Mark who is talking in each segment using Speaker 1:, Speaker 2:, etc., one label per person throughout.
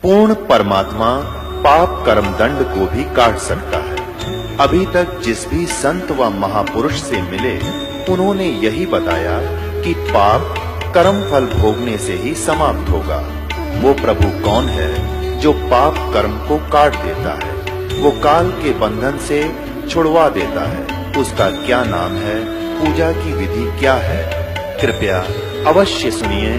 Speaker 1: पूर्ण परमात्मा पाप कर्म दंड को भी काट सकता है। अभी तक जिस भी संत व महापुरुष से मिले, उन्होंने यही बताया कि पाप कर्म फल भोगने से ही समाप्त होगा। वो प्रभु कौन है जो पाप कर्म को काट देता है, वो काल के बंधन से छुड़वा देता है। उसका क्या नाम है, पूजा की विधि क्या है? कृपया अवश्य सुनिए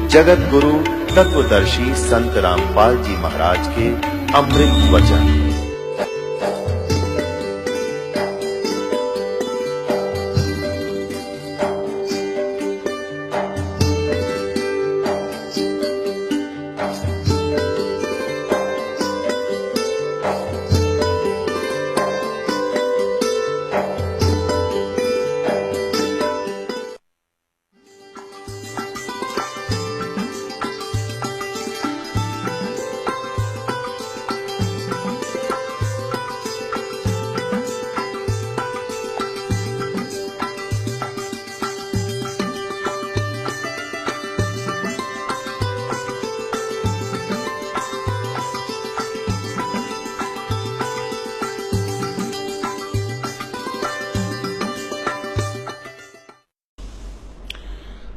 Speaker 1: जगत गुरु तत्वदर्शी संत रामपाल जी महाराज के अमृत वचन।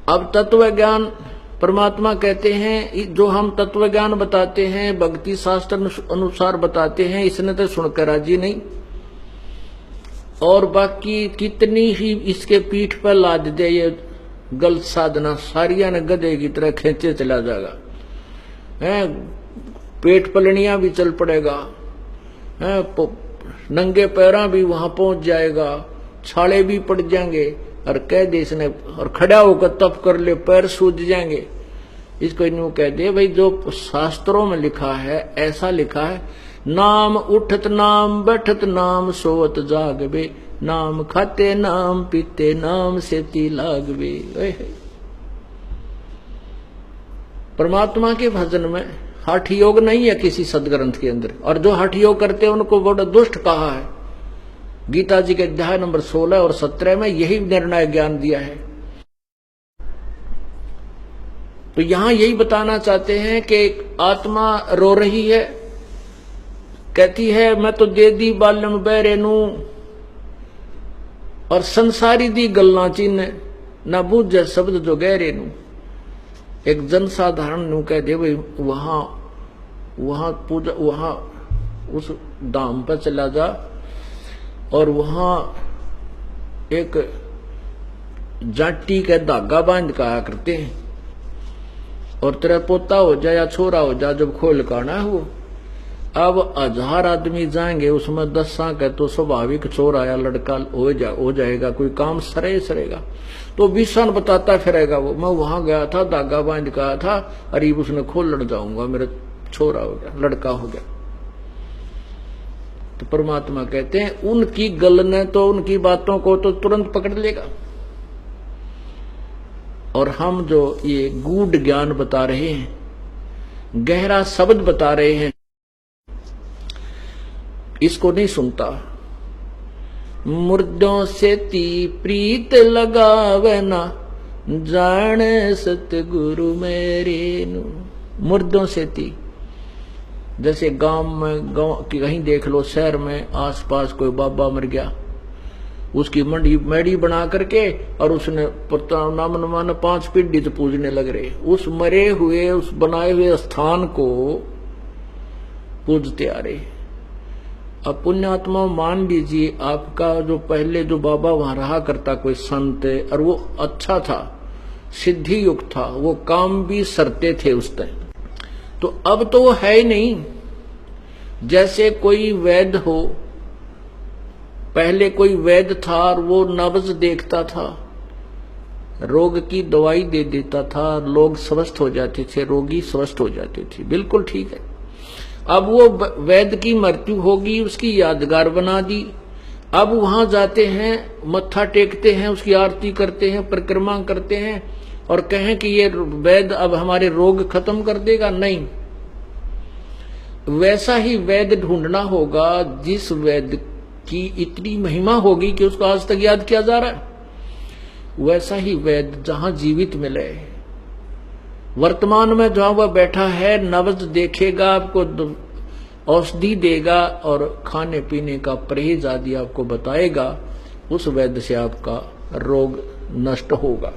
Speaker 2: अब तत्व ज्ञान परमात्मा कहते हैं, जो हम तत्व ज्ञान बताते हैं, भक्ति शास्त्र अनुसार बताते हैं, इसने तो सुनकर राजी नहीं। और बाकी कितनी ही इसके पीठ पर लाद दे ये गलत साधना, सारिया ने गधे की तरह खींचे चला जाएगा। पेट पलनिया भी चल पड़ेगा, नंगे पैरा भी वहां पहुंच जाएगा, छाले भी पड़ जाएंगे, और कह दे इसने, और खड़ा होकर तप कर ले, पैर सूज जाएंगे। इसको यूं कह दे भाई, जो शास्त्रों में लिखा है ऐसा लिखा है, नाम उठत नाम बैठत नाम सोवत जागबे, नाम खाते नाम पीते नाम सेती लागबे। परमात्मा के भजन में हठ योग नहीं है किसी सदग्रंथ के अंदर, और जो हठ योग करते हैं उनको बड़ा दुष्ट कहा है। गीता जी के अध्याय नंबर 16 और 17 में यही निर्णय ज्ञान दिया है। तो यहां यही बताना चाहते हैं कि आत्मा रो रही है, कहती है मैं तो दे दी बालम बैरे नू, और संसारी दी गल्ला चिन्ह ना बूझे शब्द जो गहरे नू। एक जनसाधारण नू कह दे भाई वहां पूजा, वहां उस धाम पर चला जा, और वहां एक जाटी का धागा बांध का आया करते हैं, और तेरा पोता हो जाए या छोरा हो जाए, जब खोल काना हो। अब 1000 आदमी जाएंगे, उसमें 10 का तो स्वाभाविक छोरा या लड़का हो जाएगा, कोई काम सरेगा। तो 20 बताता फिरेगा वो, मैं वहां गया था, धागा बांध का आया था, अरीब उसने खोल लड़ जाऊंगा, मेरा छोरा हो गया, लड़का हो गया। तो परमात्मा कहते हैं उनकी गल ने तो उनकी बातों को तो तुरंत पकड़ लेगा। और हम जो ये गूढ़ ज्ञान बता रहे हैं, गहरा शब्द बता रहे हैं, इसको नहीं सुनता। मुर्दों से ती प्रीत लगावे ना, जाने सतगुरु मेरे नु। मुर्दों से ती, जैसे गांव कहीं देख लो, शहर में आसपास कोई बाबा मर गया, उसकी मेड़ी बना करके, और उसने नाम मान 5 पीढ़ी तो पूजने लग रहे, उस मरे हुए उस बनाए हुए स्थान को पूजते आ रहे। अब पुण्यात्मा मान लीजिए आपका जो पहले जो बाबा वहां रहा करता कोई संत, और वो अच्छा था, सिद्धि युक्त था, वो काम भी सरते थे उस टाइम, तो अब तो वो है ही नहीं। जैसे कोई वैद्य हो, पहले कोई वैद्य था और वो नब्ज देखता था, रोग की दवाई दे देता था, लोग स्वस्थ हो जाते थे, रोगी स्वस्थ हो जाते थे, बिल्कुल ठीक है। अब वो वैद्य की मृत्यु होगी, उसकी यादगार बना दी। अब वहां जाते हैं, मत्था टेकते हैं, उसकी आरती करते हैं, परिक्रमा करते हैं, और कहें कि ये वैद्य अब हमारे रोग खत्म कर देगा, नहीं। वैसा ही वैद्य ढूंढना होगा जिस वैद्य की इतनी महिमा होगी कि उसको आज तक याद किया जा रहा है। वैसा ही वैद्य जहां जीवित मिले, वर्तमान में जहां वह बैठा है नब्ज देखेगा, आपको औषधि देगा और खाने पीने का परहेज आदि आपको बताएगा। उस वैद्य से आपका रोग नष्ट होगा।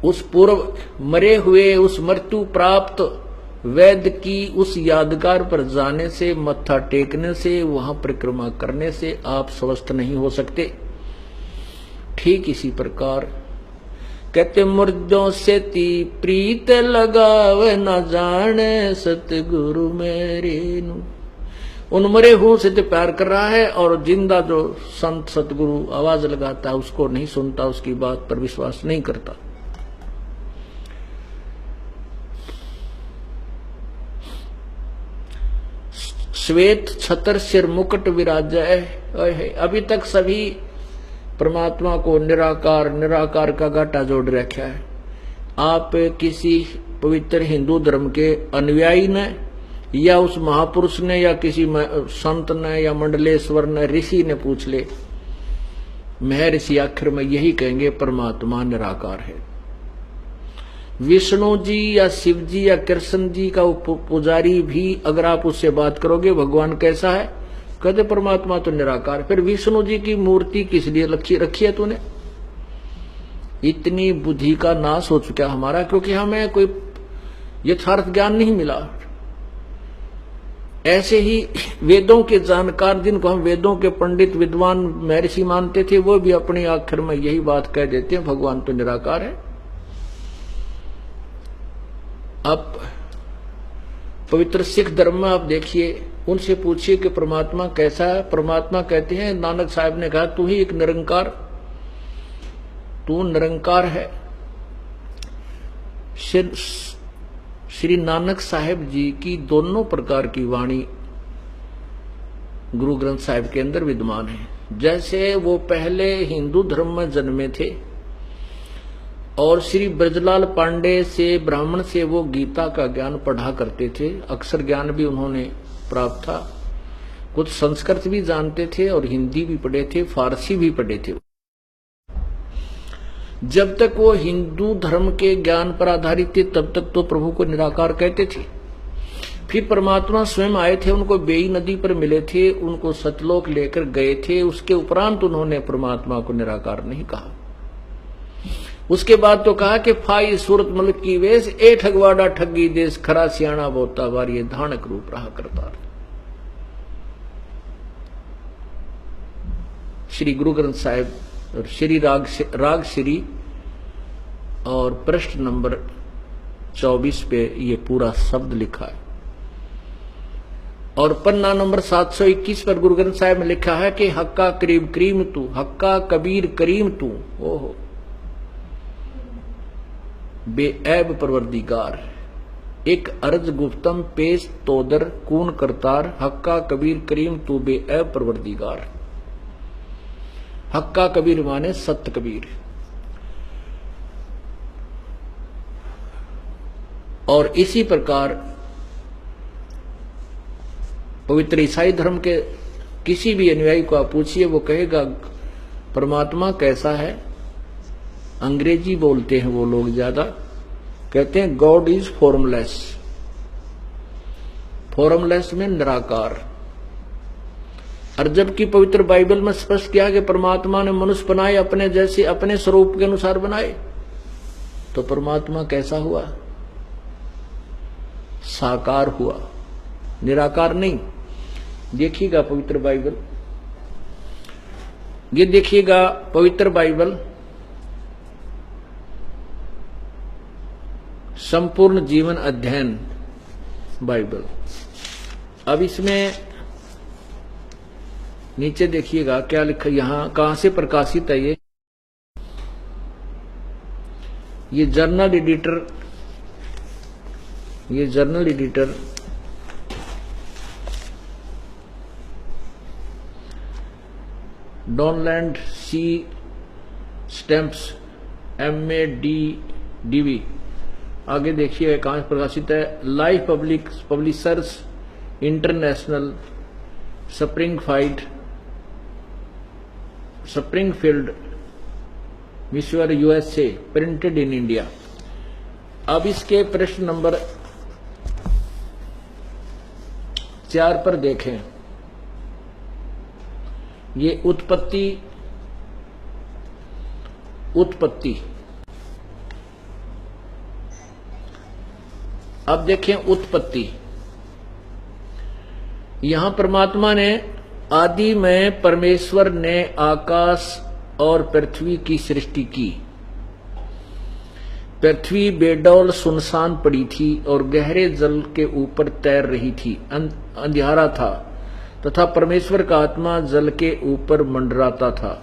Speaker 2: उस पूर्व मरे हुए, उस मृत्यु प्राप्त वैद्य की उस यादगार पर जाने से, मत्था टेकने से, वहां परिक्रमा करने से आप स्वस्थ नहीं हो सकते। ठीक इसी प्रकार कहते मुर्दों से ती प्रीत लगावे न जाने सतगुरु मेरे नु। उन मरे हुओं से तो प्यार कर रहा है और जिंदा जो संत सतगुरु आवाज लगाता है उसको नहीं सुनता, उसकी बात पर विश्वास नहीं करता। श्वेत छतर सिर मुकुट विराजय। अभी तक सभी परमात्मा को निराकार निराकार का घाटा जोड़ रखा है। आप किसी पवित्र हिंदू धर्म के अनुयायी ने या उस महापुरुष ने या किसी संत ने या मंडलेश्वर ने, ऋषि ने पूछ ले, महर्षि आखिर में यही कहेंगे परमात्मा निराकार है। विष्णु जी या शिव जी या कृष्ण जी का पुजारी भी अगर आप उससे बात करोगे भगवान कैसा है, कहते परमात्मा तो निराकार। फिर विष्णु जी की मूर्ति किस लिए रखी है तूने? इतनी बुद्धि का नाश हो चुका हमारा, क्योंकि हमें कोई यथार्थ ज्ञान नहीं मिला। ऐसे ही वेदों के जानकार, जिनको हम वेदों के पंडित विद्वान महर्षि मानते थे, वो भी अपने आखिर में यही बात कह देते हैं भगवान तो निराकार है। अब पवित्र सिख धर्म में आप देखिए, उनसे पूछिए कि परमात्मा कैसा है। परमात्मा कहते हैं, नानक साहब ने कहा तू ही एक निरंकार, तू निरंकार है। श्री नानक साहब जी की दोनों प्रकार की वाणी गुरु ग्रंथ साहिब के अंदर विद्यमान है। जैसे वो पहले हिंदू धर्म में जन्मे थे और श्री ब्रजलाल पांडे से, ब्राह्मण से वो गीता का ज्ञान पढ़ा करते थे। अक्षर ज्ञान भी उन्होंने प्राप्त था। कुछ संस्कृत भी जानते थे और हिंदी भी पढ़े थे, फारसी भी पढ़े थे। जब तक वो हिंदू धर्म के ज्ञान पर आधारित थे तब तक तो प्रभु को निराकार कहते थे। फिर परमात्मा स्वयं आए थे, उनको बेई नदी पर मिले थे, उनको सतलोक लेकर गए थे। उसके उपरांत उन्होंने परमात्मा को निराकार नहीं कहा। उसके बाद तो कहा कि फाई सूरत मलक की वेश, ए ठगवाड़ा ठगी देश, खरा सियाणा बोता बार, ये धानक रूप रहा करता। श्री गुरु ग्रंथ साहिब और श्री राग श्री और पृष्ठ नंबर 24 पे ये पूरा शब्द लिखा है। और पन्ना नंबर 721 पर गुरु ग्रंथ साहिब में लिखा है कि हक्का करीम करीम तू, हक्का कबीर करीम तू, ओहो बेऐब परवरदिगार, एक अर्ज गुफ्तम पेश तोदर कून करतार, हक्का कबीर करीम तू बेऐब परवरदिगार। हक्का कबीर माने सत्य कबीर। और इसी प्रकार पवित्र ईसाई धर्म के किसी भी अनुयायी को आप पूछिए, वो कहेगा परमात्मा कैसा है। अंग्रेजी बोलते हैं वो लोग ज्यादा, कहते हैं गॉड इज फॉर्मलेस। फॉर्मलेस में निराकार। और जबकि पवित्र बाइबल में स्पष्ट किया कि परमात्मा ने मनुष्य बनाए अपने जैसे, अपने स्वरूप के अनुसार बनाए, तो परमात्मा कैसा हुआ? साकार हुआ, निराकार नहीं। देखिएगा पवित्र बाइबल, ये देखिएगा पवित्र बाइबल संपूर्ण जीवन अध्ययन बाइबल। अब इसमें नीचे देखिएगा क्या लिखा, यहां कहां से प्रकाशित है ये जर्नल एडिटर, ये जर्नल एडिटर डॉनलैंड सी स्टैम्प्स MADDV। आगे देखिए कहां से प्रकाशित है, life public publishers international, Springfield mister USA printed in India. अब इसके प्रश्न नंबर 4 पर देखें। ये उत्पत्ति अब देखें उत्पत्ति। यहां परमात्मा ने आदि में परमेश्वर ने आकाश और पृथ्वी की सृष्टि की। पृथ्वी बेडौल सुनसान पड़ी थी और गहरे जल के ऊपर तैर रही थी, अंधियारा था तथा परमेश्वर का आत्मा जल के ऊपर मंडराता था।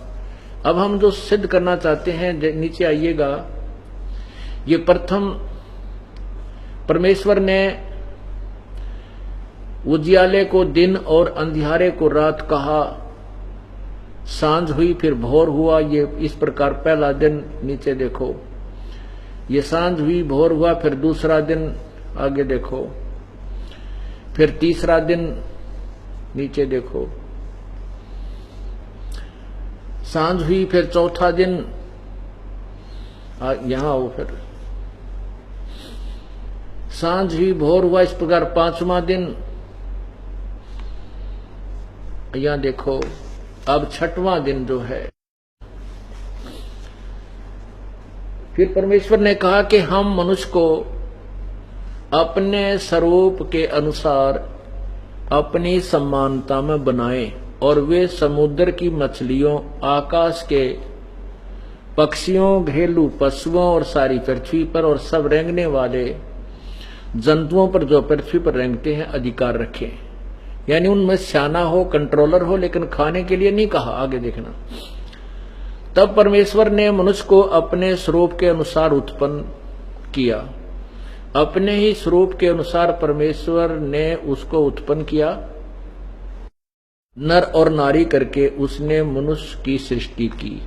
Speaker 2: अब हम जो सिद्ध करना चाहते हैं, नीचे आइएगा। ये प्रथम परमेश्वर ने उजियाले को दिन और अंधियारे को रात कहा, सांझ हुई फिर भोर हुआ। ये इस प्रकार पहला दिन, नीचे देखो, ये सांझ हुई भोर हुआ, फिर दूसरा दिन आगे देखो, फिर तीसरा दिन नीचे देखो, सांझ हुई फिर चौथा दिन, यहां आओ, फिर सांझ हुई भोर हुआ, इस प्रकार पांचवा दिन, यहां देखो। अब छठवां दिन जो है, फिर परमेश्वर ने कहा कि हम मनुष्य को अपने स्वरूप के अनुसार अपनी समानता में बनाएं और वे समुद्र की मछलियों, आकाश के पक्षियों, घरेलू पशुओं और सारी पृथ्वी पर और सब रेंगने वाले जंतुओं पर जो पृथ्वी पर रेंगते हैं अधिकार रखें। यानी उनमें स्याना हो, कंट्रोलर हो, लेकिन खाने के लिए नहीं कहा। आगे देखना। तब परमेश्वर ने मनुष्य को अपने स्वरूप के अनुसार उत्पन्न किया। अपने ही स्वरूप के अनुसार परमेश्वर ने उसको उत्पन्न किया, नर और नारी करके उसने मनुष्य की सृष्टि की।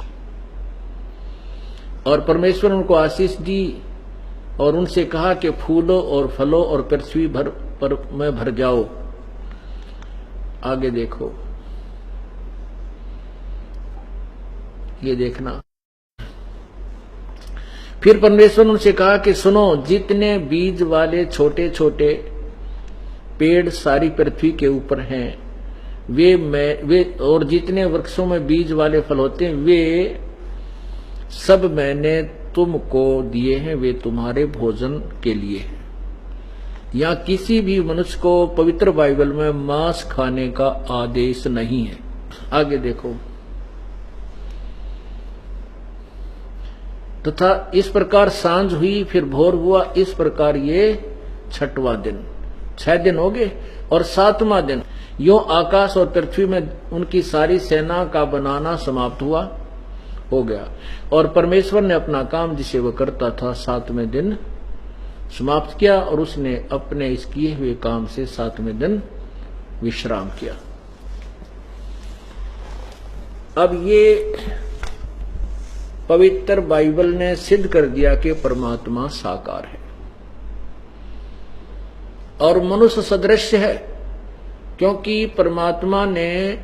Speaker 2: और परमेश्वर उनको आशीष दी और उनसे कहा कि फूलो और फलो और पृथ्वी में भर जाओ। आगे देखो, ये देखना। फिर परमेश्वर ने उनसे कहा कि सुनो, जितने बीज वाले छोटे छोटे पेड़ सारी पृथ्वी के ऊपर हैं, वे और जितने वृक्षों में बीज वाले फल होते हैं, वे सब मैंने तुमको दिए हैं, वे तुम्हारे भोजन के लिए हैं। या किसी भी मनुष्य को पवित्र बाइबल में मांस खाने का आदेश नहीं है। आगे देखो। तथा इस प्रकार सांझ हुई फिर भोर हुआ, इस प्रकार ये छठवां दिन। 6 दिन हो गए। और 7वां दिन यो आकाश और पृथ्वी में उनकी सारी सेना का बनाना समाप्त हुआ, हो गया। और परमेश्वर ने अपना काम जिसे वह करता था 7वें दिन समाप्त किया और उसने अपने इस किए हुए काम से 7वें दिन विश्राम किया। अब ये पवित्र बाइबल ने सिद्ध कर दिया कि परमात्मा साकार है और मनुष्य सदृश है, क्योंकि परमात्मा ने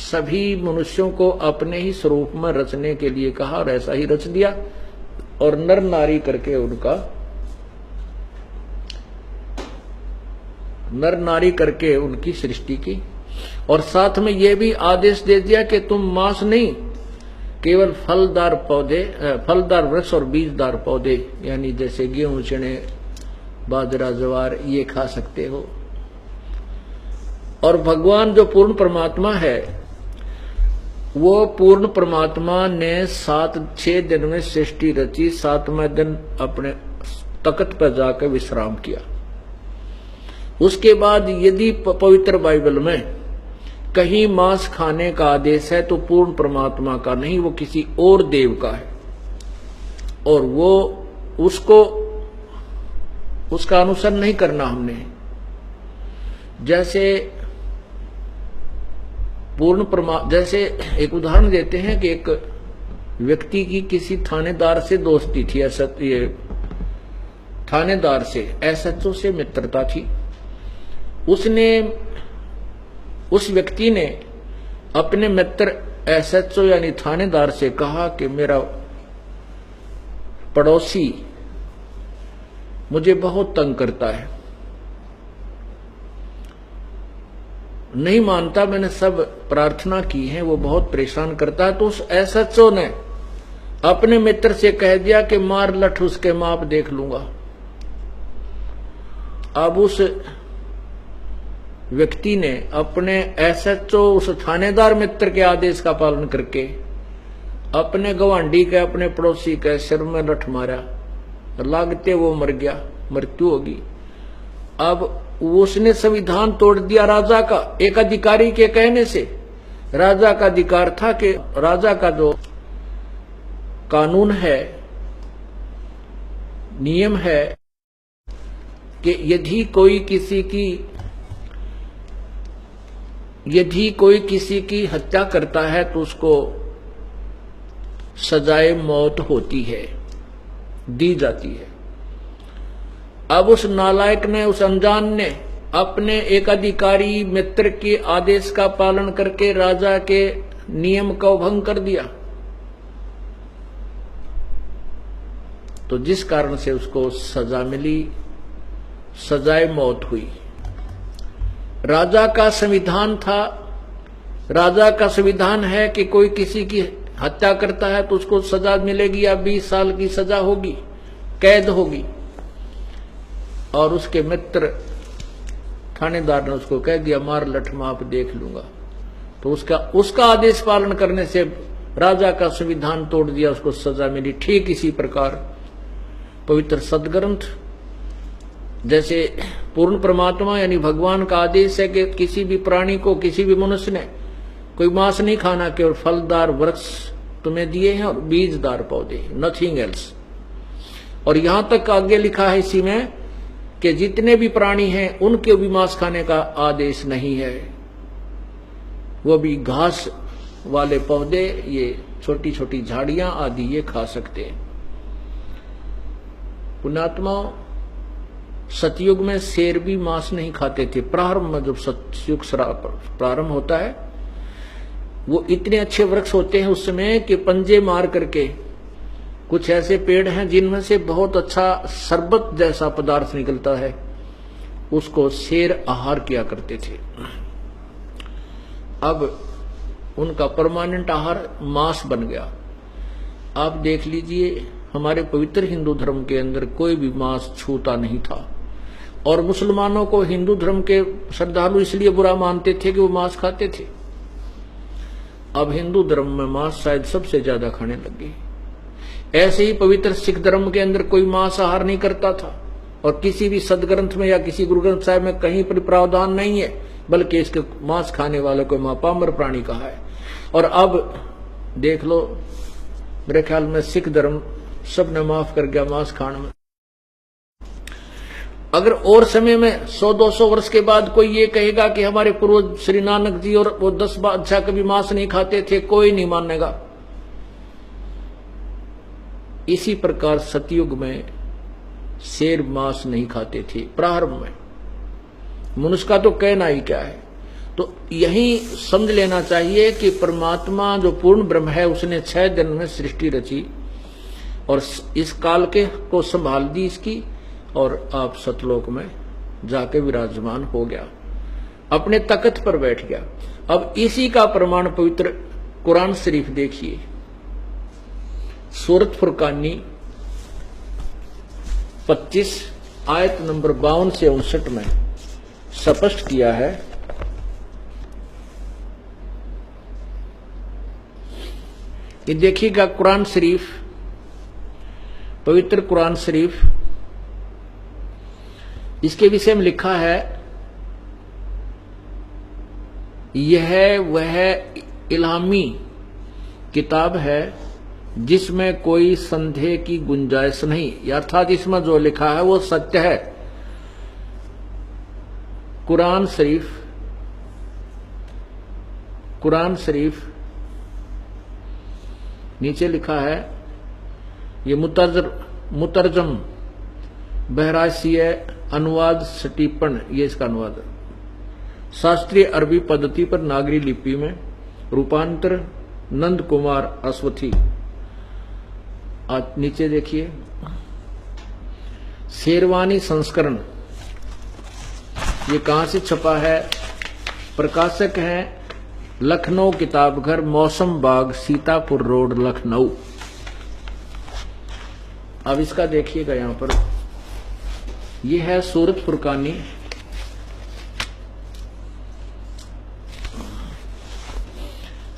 Speaker 2: सभी मनुष्यों को अपने ही स्वरूप में रचने के लिए कहा और ऐसा ही रच दिया और नर नारी करके उनकी सृष्टि की। और साथ में यह भी आदेश दे दिया कि तुम मांस नहीं, केवल फलदार वृक्ष और बीजदार पौधे, यानी जैसे गेहूं, चने, बाजरा, ज्वार, ये खा सकते हो। और भगवान जो पूर्ण परमात्मा है, वो पूर्ण परमात्मा ने 6 दिन में सृष्टि रची, 7वें दिन अपने तख्त पर जाकर विश्राम किया। उसके बाद यदि पवित्र बाइबल में कहीं मांस खाने का आदेश है तो पूर्ण परमात्मा का नहीं, वो किसी और देव का है और वो उसका अनुसरण नहीं करना हमने। जैसे जैसे एक उदाहरण देते हैं कि एक व्यक्ति की किसी थानेदार से दोस्ती थी, थानेदार से, एसएचओ से मित्रता थी। उस व्यक्ति ने अपने मित्र एसएचओ यानी थानेदार से कहा कि मेरा पड़ोसी मुझे बहुत तंग करता है, नहीं मानता, मैंने सब प्रार्थना की है, वो बहुत परेशान करता है। तो उस एसएचओ ने अपने मित्र से कह दिया कि मार लठ उसके माप देख लूंगा। अब उस व्यक्ति ने अपने एसएचओ उस थानेदार मित्र के आदेश का पालन करके अपने गवांडी के अपने पड़ोसी के सिर में लठ मारा, लागते वो मर गया, मृत्यु होगी। अब उसने संविधान तोड़ दिया राजा का, एक अधिकारी के कहने से। राजा का अधिकार था कि राजा का जो कानून है, नियम है कि यदि कोई किसी की हत्या करता है तो उसको सजाए मौत होती है, दी जाती है। अब उस नालायक ने, उस अनजान ने अपने एक अधिकारी मित्र के आदेश का पालन करके राजा के नियम का भंग कर दिया, तो जिस कारण से उसको सजा मिली, सजाए मौत हुई। राजा का संविधान था, राजा का संविधान है कि कोई किसी की हत्या करता है तो उसको सजा मिलेगी या 20 साल की सजा होगी, कैद होगी। और उसके मित्र थानेदार ने उसको कह दिया मार लठ माप देख लूंगा। तो उसका आदेश पालन करने से राजा का संविधान तोड़ दिया, उसको सजा मिली। ठीक इसी प्रकार पवित्र सदग्रंथ, जैसे पूर्ण परमात्मा यानी भगवान का आदेश है कि किसी भी प्राणी को, किसी भी मनुष्य ने कोई मांस नहीं खाना, केवल फलदार वृक्ष तुम्हें दिए हैं और बीजदार पौधे, नथिंग एल्स। और यहां तक आगे लिखा है इसी में कि जितने भी प्राणी हैं उनके भी मांस खाने का आदेश नहीं है, वो भी घास वाले पौधे, ये छोटी छोटी झाड़ियां आदि ये खा सकते हैं। पुण्यात्मा, सतयुग में शेर भी मांस नहीं खाते थे। प्रारंभ में जब सतयुग प्रारंभ होता है, वो इतने अच्छे वृक्ष होते हैं उस समय कि पंजे मार करके, कुछ ऐसे पेड़ हैं जिनमें से बहुत अच्छा शरबत जैसा पदार्थ निकलता है, उसको शेर आहार किया करते थे। अब उनका परमानेंट आहार मांस बन गया। आप देख लीजिए, हमारे पवित्र हिंदू धर्म के अंदर कोई भी मांस छूता नहीं था। और मुसलमानों को हिंदू धर्म के श्रद्धालु इसलिए बुरा मानते थे कि वो मांस खाते थे। अब हिंदू धर्म में मांस शायद सबसे ज्यादा खाने लगे। ऐसे ही पवित्र सिख धर्म के अंदर कोई मांसाहार नहीं करता था, और किसी भी सदग्रंथ में या किसी गुरु ग्रंथ साहिब में कहीं पर प्रावधान नहीं है, बल्कि इसके मांस खाने वालों को महापामर प्राणी कहा है। और अब देख लो, मेरे ख्याल में सिख धर्म सबने माफ कर गया मांस खाने में। अगर और समय में 100-200 वर्ष के बाद कोई ये कहेगा कि हमारे पूर्वज श्री नानक जी और वो 10 बादशाह कभी मांस नहीं खाते थे, कोई नहीं मानेगा। इसी प्रकार सतयुग में शेर मांस नहीं खाते थे प्रारंभ में। मनुष्य का तो कहना ही क्या है। तो यही समझ लेना चाहिए कि परमात्मा जो पूर्ण ब्रह्म है, उसने 6 दिन में सृष्टि रची और इस काल के को संभाल दी इसकी, और आप सतलोक में जाके विराजमान हो गया, अपने तख्त पर बैठ गया। अब इसी का प्रमाण पवित्र कुरान शरीफ देखिए, सूरत फुरकानी 25 आयत नंबर 52 से 59 में स्पष्ट किया है। ये देखिएगा, कुरान शरीफ, पवित्र कुरान शरीफ, इसके विषय में लिखा है, यह वह इल्हामी किताब है जिसमें कोई संदेह की गुंजाइश नहीं, अर्थात इसमें जो लिखा है वो सत्य है। कुरान शरीफ नीचे लिखा है, ये मुतरजम बहराइशीय अनुवाद सटीपन, ये इसका अनुवाद है। शास्त्रीय अरबी पद्धति पर नागरी लिपि में रूपांतर नंद कुमार अश्वथी। आज नीचे देखिए, शेरवानी संस्करण, ये कहां से छपा है? प्रकाशक हैं लखनऊ किताबघर, मौसम बाग, सीतापुर रोड, लखनऊ। अब इसका देखिएगा यहां पर, ये है सूरत फुरकानी,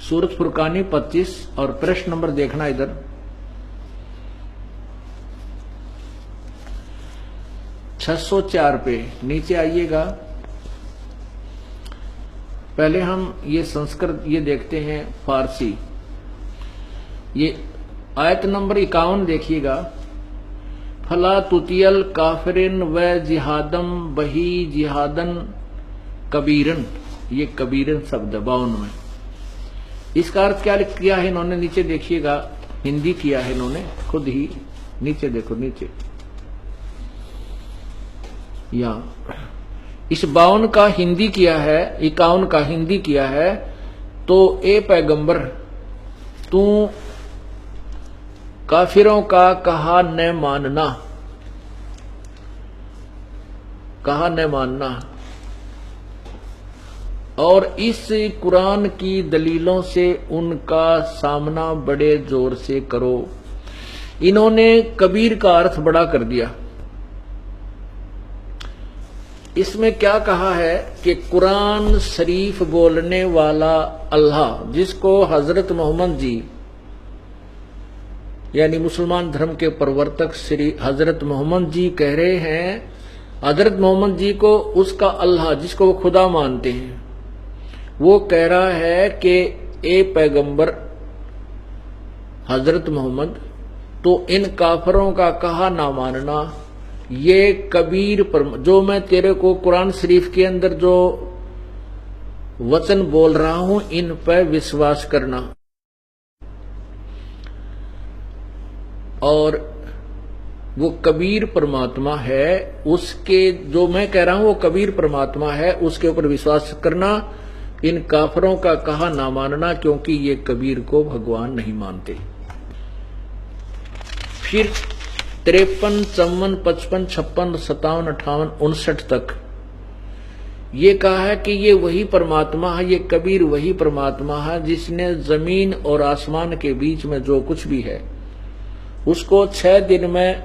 Speaker 2: सूरत फुरकानी 25, और प्रश्न नंबर देखना इधर, (604) पे नीचे आइएगा। पहले हम ये संस्कृत ये देखते हैं फारसी। ये आयत नंबर 51 देखिएगा, फला तुतियल काफिरिन व जिहादम बही जिहादन कबीरन, ये कबीरन शब्द 52 में। इसका अर्थ क्या किया है इन्होंने? नीचे देखिएगा, हिंदी किया है इन्होंने खुद ही, नीचे देखो, नीचे या इस 52 का हिंदी किया है, 51 का हिंदी किया है। तो ए पैगंबर, तू काफिरों का कहा न मानना, कहा न मानना, और इस कुरान की दलीलों से उनका सामना बड़े जोर से करो। इन्होंने कबीर का अर्थ बड़ा कर दिया। इसमें क्या कहा है कि कुरान शरीफ बोलने वाला अल्लाह, जिसको हजरत मोहम्मद जी यानी मुसलमान धर्म के प्रवर्तक श्री हजरत मोहम्मद जी कह रहे हैं, हजरत मोहम्मद जी को उसका अल्लाह, जिसको वो खुदा मानते हैं, वो कह रहा है कि ए पैगंबर हजरत मोहम्मद, तो इन काफरों का कहा ना मानना, ये कबीर पर, जो मैं तेरे को कुरान शरीफ के अंदर जो वचन बोल रहा हूं, इन पर विश्वास करना। और वो कबीर परमात्मा है, उसके जो मैं कह रहा हूं वो कबीर परमात्मा है, उसके ऊपर विश्वास करना। इन काफरों का कहा ना मानना, क्योंकि ये कबीर को भगवान नहीं मानते। फिर 53, 54, 55, 56, 57, 58, 59 तक ये कहा है कि ये वही परमात्मा है, ये कबीर वही परमात्मा है जिसने जमीन और आसमान के बीच में जो कुछ भी है उसको 6 दिन में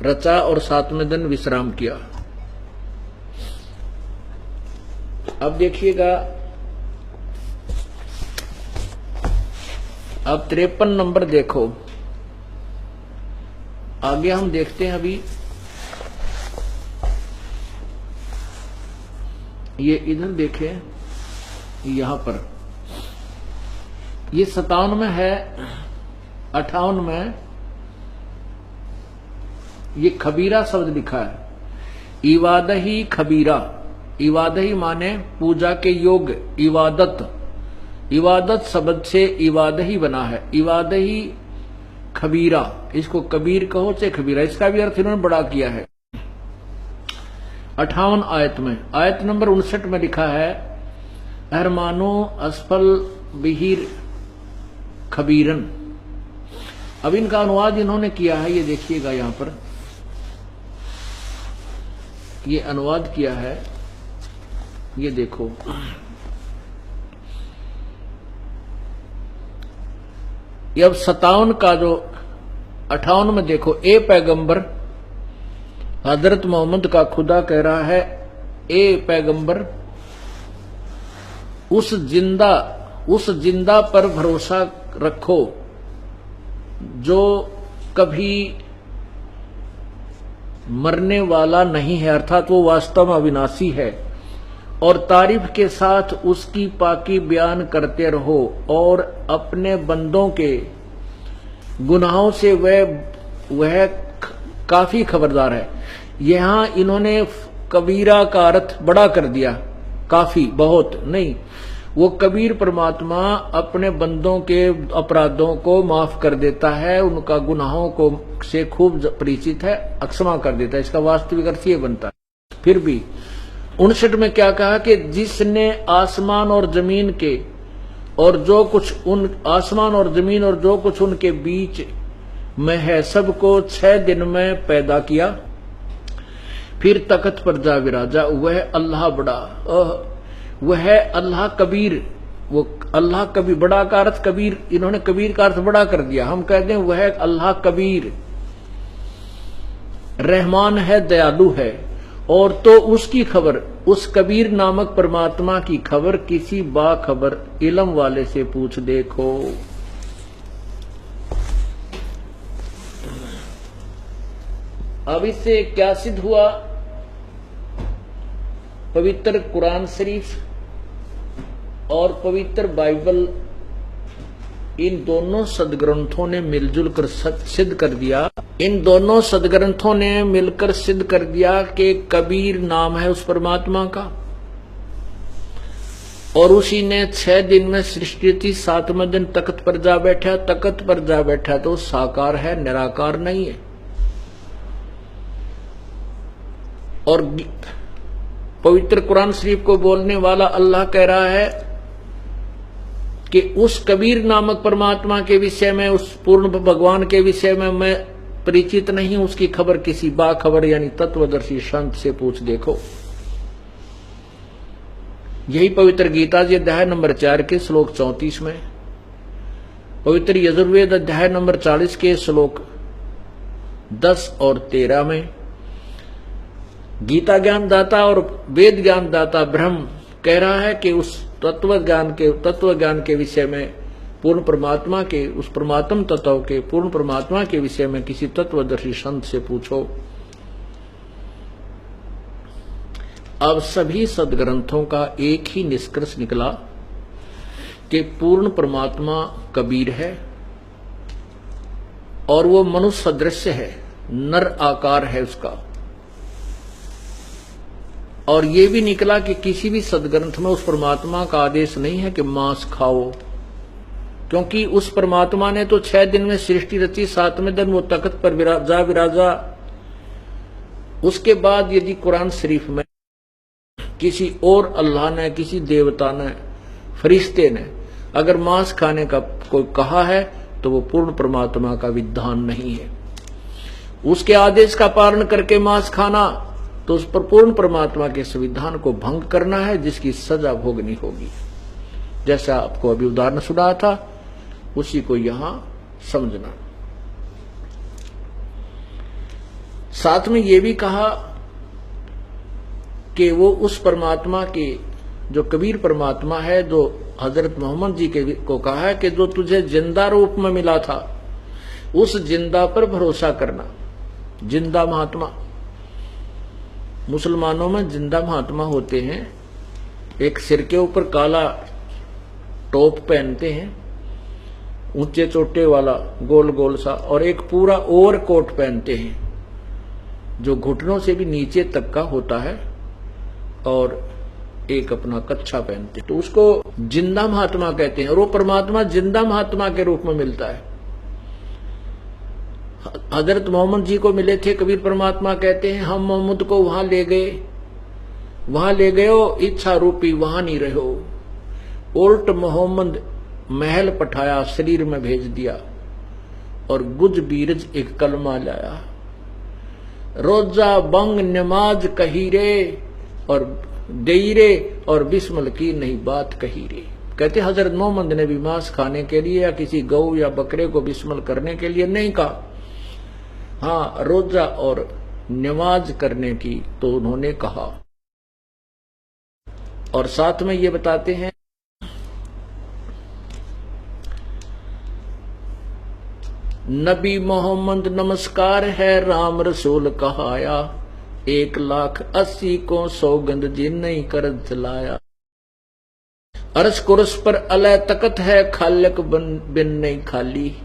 Speaker 2: रचा और 7वें दिन विश्राम किया। अब देखिएगा, अब 53 नंबर देखो, आगे हम देखते हैं। अभी ये इधर देखें, यहां पर ये 57 में है, 58 में ये खबीरा शब्द लिखा है, इवादही खबीरा। इवादही माने पूजा के योग्य, इबादत, इबादत शब्द से इवादही बना है, इवादही खबीरा, इसको कबीर कहो चाहे खबीरा, इसका भी अर्थ इन्होंने बड़ा किया है। 58 आयत में, आयत नंबर 59 में लिखा है, अहरमानो असफल बिहिर खबीरन। अब इनका अनुवाद इन्होंने किया है, ये देखिएगा यहां पर, ये अनुवाद किया है, ये देखो, ये अब 57 का जो 58 में देखो, ए पैगंबर, हजरत मोहम्मद का खुदा कह रहा है, ए पैगंबर, उस जिंदा पर भरोसा रखो जो कभी मरने वाला नहीं है, अर्थात वो वास्तव में अविनाशी है, और तारीफ के साथ उसकी पाकी बयान करते रहो, और अपने बंदों के गुनाहों से वह काफी खबरदार है। यहां इन्होंने कबीरा का अर्थ बड़ा कर दिया, काफी, बहुत नहीं। वो कबीर परमात्मा अपने बंदों के अपराधों को माफ कर देता है, उनका गुनाहों को से खूब परिचित है, अक्षमा कर देता है, इसका वास्तविक अर्थ ये बनता है। फिर भी 59 में क्या कहा कि जिसने आसमान और जमीन के और जो कुछ उन आसमान और जमीन और जो कुछ उनके बीच में है सबको 6 दिन में पैदा किया। फिर तख्त पर जा विराजा, वह अल्लाह बड़ा, वह अल्लाह कबीर। वो अल्लाह कबीर, बड़ा का अर्थ कबीर, इन्होंने कबीर का अर्थ बड़ा कर दिया। हम कहते हैं वह अल्लाह कबीर, रहमान है, दयालु है। और तो उसकी खबर, उस कबीर नामक परमात्मा की खबर किसी बाखबर इल्म वाले से पूछ देखो। अब इससे क्या सिद्ध हुआ? पवित्र कुरान शरीफ और पवित्र बाइबल, इन दोनों सदग्रंथों ने मिलजुल कर सिद्ध कर दिया, इन दोनों सदग्रंथों ने मिलकर सिद्ध कर दिया कि कबीर नाम है उस परमात्मा का। और उसी ने 6 दिन में सृष्टि थी, 7वें दिन तख्त पर जा बैठा। तख्त पर जा बैठा तो साकार है, निराकार नहीं है। और पवित्र कुरान शरीफ को बोलने वाला अल्लाह कह रहा है कि उस कबीर नामक परमात्मा के विषय में, उस पूर्ण भगवान के विषय में मैं परिचित नहीं हूं, उसकी खबर किसी बाखबर यानी तत्वदर्शी संत से पूछ देखो। यही पवित्र गीता जी अध्याय नंबर 4 के श्लोक 34 में, पवित्र यजुर्वेद अध्याय नंबर 40 के श्लोक 10 और 13 में, गीता ज्ञान दाता और वेद ज्ञान दाता ब्रह्म कह रहा है कि उस तत्व ज्ञान के विषय में, पूर्ण परमात्मा के, उस परमात्म तत्व के पूर्ण परमात्मा के विषय में किसी तत्वदर्शी संत से पूछो। अब सभी सदग्रंथों का एक ही निष्कर्ष निकला कि पूर्ण परमात्मा कबीर है और वो मनुष्य सदृश है, नर आकार है उसका। और ये भी निकला कि किसी भी सदग्रंथ में उस परमात्मा का आदेश नहीं है कि मांस खाओ, क्योंकि उस परमात्मा ने तो 6 दिन में सृष्टि रची, 7वें दिन वो तख्त पर विराजा। उसके बाद यदि कुरान शरीफ में किसी और अल्लाह ने, किसी देवता ने, फरिश्ते ने अगर मांस खाने का कोई कहा है तो वो पूर्ण परमात्मा का विधान नहीं है। उसके आदेश का पालन करके मांस खाना तो उस पर पूर्ण परमात्मा के संविधान को भंग करना है, जिसकी सजा भोगनी होगी। जैसा आपको अभी उदाहरण सुनाया था उसी को यहां समझना। साथ में यह भी कहा कि वो उस परमात्मा के, जो कबीर परमात्मा है, जो हजरत मोहम्मद जी को कहा है कि जो तुझे जिंदा रूप में मिला था उस जिंदा पर भरोसा करना। जिंदा महात्मा, मुसलमानों में जिंदा महात्मा होते हैं, एक सिर के ऊपर काला टोप पहनते हैं, ऊंचे चोटे वाला गोल गोल सा, और एक पूरा ओवर कोट पहनते हैं जो घुटनों से भी नीचे तक का होता है, और एक अपना कच्छा पहनते हैं। तो उसको जिंदा महात्मा कहते हैं। और वो परमात्मा जिंदा महात्मा के रूप में मिलता है। हजरत मोहम्मद जी को मिले थे कबीर परमात्मा, कहते हैं हम मोहम्मद को वहां ले गए हो, इच्छा रूपी वहां नहीं रहो। उल्ट मोहम्मद महल पठाया, शरीर में भेज दिया, और गुज बीरज एक कलमा लाया। रोजा बंग नमाज कही रे और देई रे, और बिस्मिल की नहीं बात कही रे। कहते हजरत मोहम्मद ने भी मांस खाने के लिए या किसी गौ या बकरे को बिस्मिल करने के लिए नहीं कहा। हाँ, रोजा और नमाज करने की तो उन्होंने कहा। और साथ में ये बताते हैं नबी मोहम्मद नमस्कार है राम रसूल कहाया, 1,80,000 को सौगंध जिन नहीं कर चलाया। अर्श कुर्स पर अलय तकत है, खालक बिन नहीं खाली,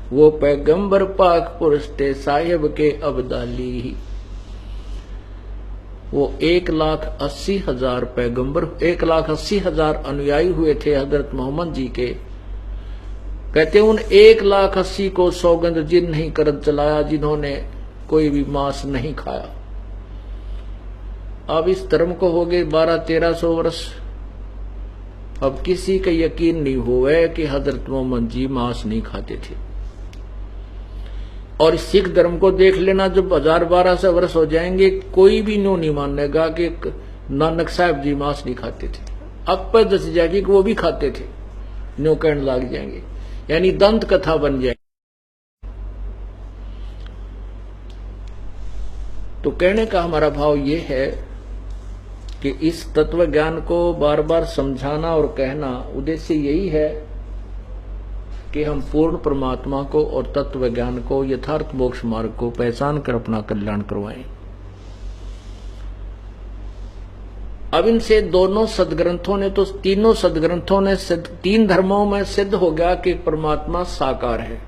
Speaker 2: वो पैगंबर पाक पुरुष थे साहिब के अब्दाली। वो 1,80,000 पैगंबर, 1,80,000 अनुयायी हुए थे हजरत मोहम्मद जी के। कहते उन 1,80,000 को सौगंध जिन नहीं कर चलाया, जिन्होंने कोई भी मांस नहीं खाया। अब इस धर्म को हो गए 1200-1300 वर्ष। अब किसी का यकीन नहीं हुआ कि हजरत मोहम्मद जी मांस नहीं खाते थे। और सिख धर्म को देख लेना, जब 1000-1200 वर्ष हो जाएंगे कोई भी न्यू नहीं मानेगा कि नानक साहब जी मांस नहीं खाते थे। अब पर दस जाएगी कि वो भी खाते थे, न्यू कहने लग जाएंगे, यानी दंत कथा बन जाएगी। तो कहने का हमारा भाव ये है कि इस तत्व ज्ञान को बार बार समझाना और कहना उद्देश्य यही है कि हम पूर्ण परमात्मा को और तत्व ज्ञान को, यथार्थ मोक्ष मार्ग को पहचान कर अपना कल्याण करवाएं। अब इनसे दोनों सदग्रंथों ने, तो तीनों सदग्रंथों ने, तीन धर्मों में सिद्ध हो गया कि परमात्मा साकार है।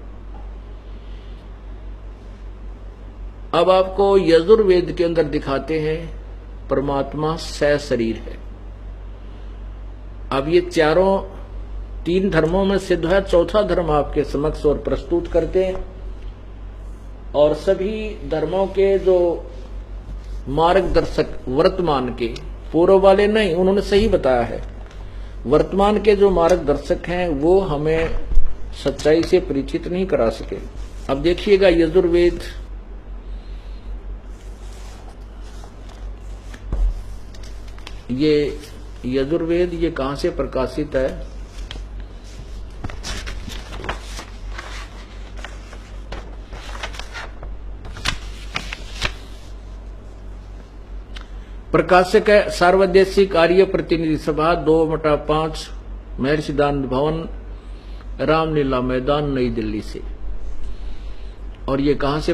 Speaker 2: अब आपको यजुर्वेद के अंदर दिखाते हैं परमात्मा सशरीर है। अब ये चारों तीन धर्मों में सिद्ध है, चौथा धर्म आपके समक्ष और प्रस्तुत करते हैं। और सभी धर्मों के जो मार्गदर्शक वर्तमान के, पूर्व वाले नहीं, उन्होंने सही बताया है, वर्तमान के जो मार्गदर्शक हैं वो हमें सच्चाई से परिचित नहीं करा सके। अब देखिएगा यजुर्वेद, ये यजुर्वेद ये कहां से प्रकाशित है? प्रकाशक है सार्वदेशिक आर्य प्रतिनिधि सभा 2/5 महर्षि दानंद भवन, रामलीला मैदान, नई दिल्ली से। और ये कहां से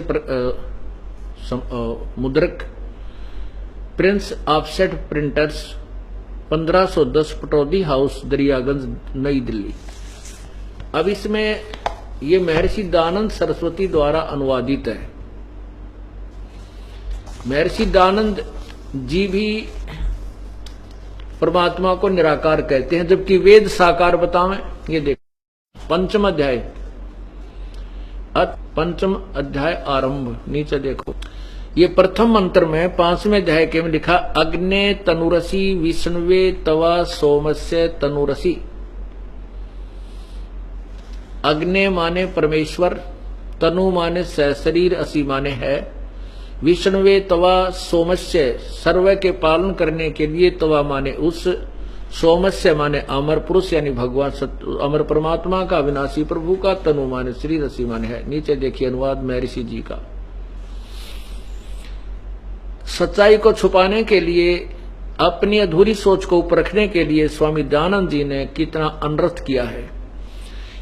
Speaker 2: मुद्रक? Prince offset printers 1510 Pataudi house, Daryaganj, नई दिल्ली। अब इसमें ये महर्षि दानंद सरस्वती द्वारा अनुवादित है। महर्षि दानंद जी भी परमात्मा को निराकार कहते हैं, जबकि वेद साकार बतावें। ये देखो पंचम अध्याय, पंचम अध्याय आरंभ, नीचे देखो, ये प्रथम मंत्र में 5वें अध्याय के में लिखा, अग्ने तनुरसी विष्णुवे तवा सोमस्य तनुरसी। अग्ने माने परमेश्वर, तनु माने सशरीर, असी माने है, विष्णुवे तवा सोमस्य सर्व के पालन करने के लिए, तवा माने उस, सोमस्य माने अमर पुरुष यानी भगवान अमर परमात्मा का, अविनाशी प्रभु का, तनु माने शरीर, असी माने है। नीचे देखिए अनुवाद महर्षि जी का। सच्चाई को छुपाने के लिए, अपनी अधूरी सोच को ऊपर रखने के लिए स्वामी दयानंद जी ने कितना अनर्थ किया है।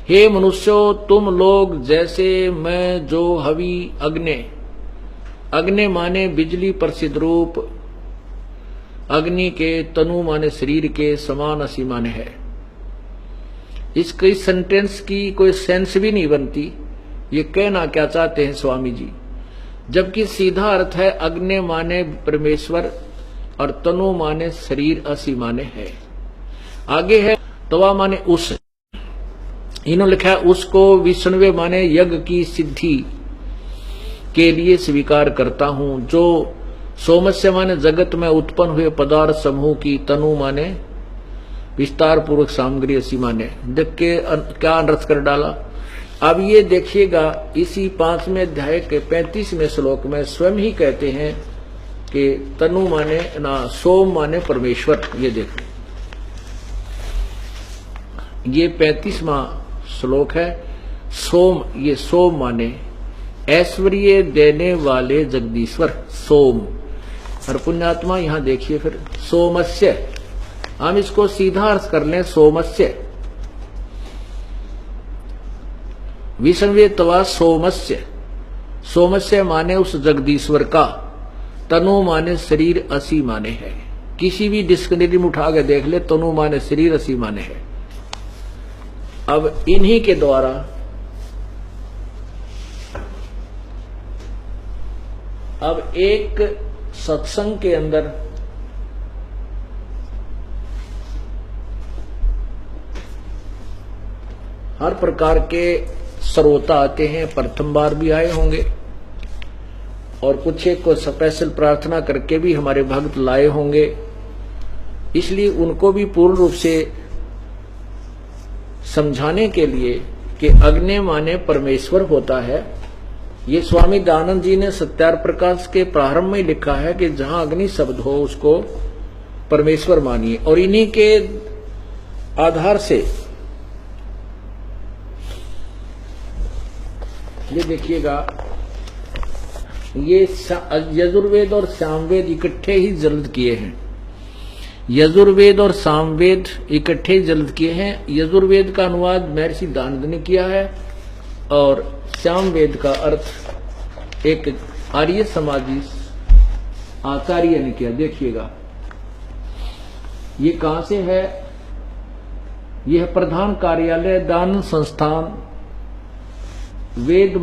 Speaker 2: हे मनुष्यों, तुम लोग जैसे मैं जो हवि अग्नि, अग्नि माने बिजली प्रसिद्ध रूप, अग्नि के, तनु माने शरीर के, समान असी माने है। इसकी सेंटेंस की कोई सेंस भी नहीं बनती। ये कहना क्या चाहते हैं स्वामी जी? जबकि सीधा अर्थ है अग्नि माने परमेश्वर और तनु माने शरीर, असी माने है। आगे है तवा माने उस, इन्होंने लिखा है उसको विष्णुवे माने यज्ञ की सिद्धि के लिए स्वीकार करता हूं। जो सोमस्य माने जगत में उत्पन्न हुए पदार्थ समूह की, तनु माने विस्तार पूर्वक सामग्री, असी माने। देख के क्या अनर्थ कर डाला। अब ये देखिएगा इसी 5वें अध्याय के 35वें श्लोक में स्वयं ही कहते हैं कि तनु माने ना, सोम माने परमेश्वर। ये देखो ये 35वां श्लोक है। सोम, ये सोम माने ऐश्वर्य देने वाले जगदीश्वर, सोम। और पुण्यात्मा यहां देखिए फिर सोमस्य, हम इसको सीधा अर्थ कर लें सोमस्य, विष्णुवे तवा सोमस्य, सोमस्य माने उस जगदीश्वर का, तनु माने शरीर, असी माने है। किसी भी डिक्शनरी में उठा के देख ले, तनु माने शरीर, असी माने है। अब इन्हीं के द्वारा अब एक सत्संग के अंदर हर प्रकार के श्रोता आते हैं, प्रथम बार भी आए होंगे और कुछ एक को स्पेशल प्रार्थना करके भी हमारे भक्त लाए होंगे। इसलिए उनको भी पूर्ण रूप से समझाने के लिए कि अग्नि माने परमेश्वर होता है। ये स्वामी दयानंद जी ने सत्यार प्रकाश के प्रारंभ में लिखा है कि जहां अग्नि शब्द हो उसको परमेश्वर मानिए। और इन्हीं के आधार से ये देखिएगा, ये यजुर्वेद और सामवेद इकट्ठे ही जल्द किए हैं। यजुर्वेद और सामवेद इकट्ठे जल्द किए हैं। यजुर्वेद का अनुवाद महर्षि दयानंद ने किया है और सामवेद का अर्थ एक आर्य समाजी आचार्य ने किया। देखिएगा ये कहां से है, यह प्रधान कार्यालय दयानंद संस्थान वेद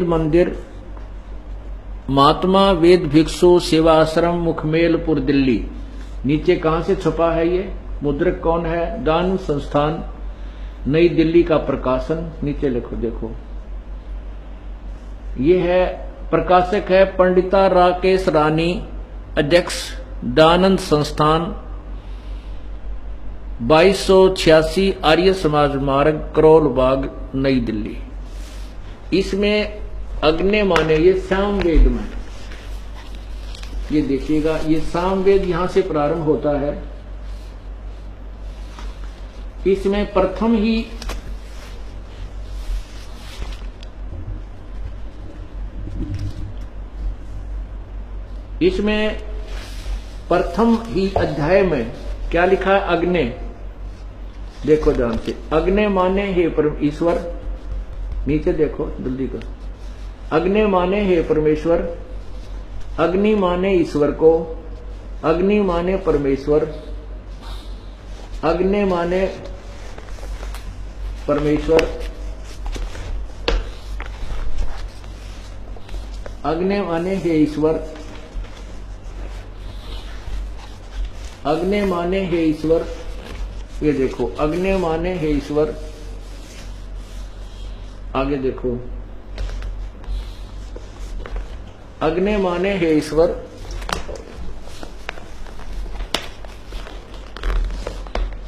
Speaker 2: मंदिर महात्मा वेद भिक्षु सेवा आश्रम मुखमेलपुर दिल्ली। नीचे कहां से छपा है ये, मुद्रक कौन है, दयानंद संस्थान नई दिल्ली का प्रकाशन। नीचे लिखो, देखो ये है, प्रकाशक है पंडिता राकेश रानी, अध्यक्ष दयानंद संस्थान 2286 आर्य समाज मार्ग करोल बाग नई दिल्ली। इसमें अग्नि माने ये सामवेद में, ये देखिएगा ये सामवेद यहां से प्रारंभ होता है। इसमें प्रथम ही अध्याय में क्या लिखा है, अग्नि। देखो ध्यान से, अग्नि माने हे परम ईश्वर। नीचे देखो जल्दी कर, अग्नि माने हे परमेश्वर, अग्नि माने ईश्वर को, अग्नि माने परमेश्वर, अग्नि माने परमेश्वर, अग्नि माने हे ईश्वर, अग्नि माने हे ईश्वर। ये देखो अग्नि माने हे ईश्वर। आगे देखो, अग्नि माने हे ईश्वर,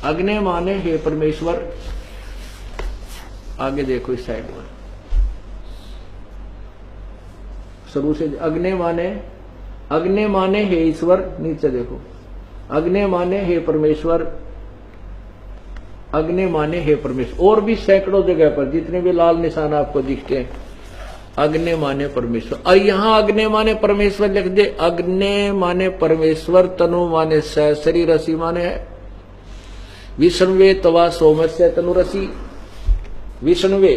Speaker 2: अग्नि माने हे परमेश्वर। आगे देखो इस साइड में शुरू से, अग्नि माने हे ईश्वर। नीचे देखो, अग्नि माने हे परमेश्वर, अग्नि माने हे परमेश्वर। और भी सैकड़ों जगह पर जितने भी लाल निशान आपको दिखते हैं, अग्नि माने परमेश्वर। और यहां अग्नि माने परमेश्वर लिख दे, अग्नि माने परमेश्वर, तनु माने शरीर, रसी माने है विष्णुवे तवा सोमस्य तनुरसी। विष्णुवे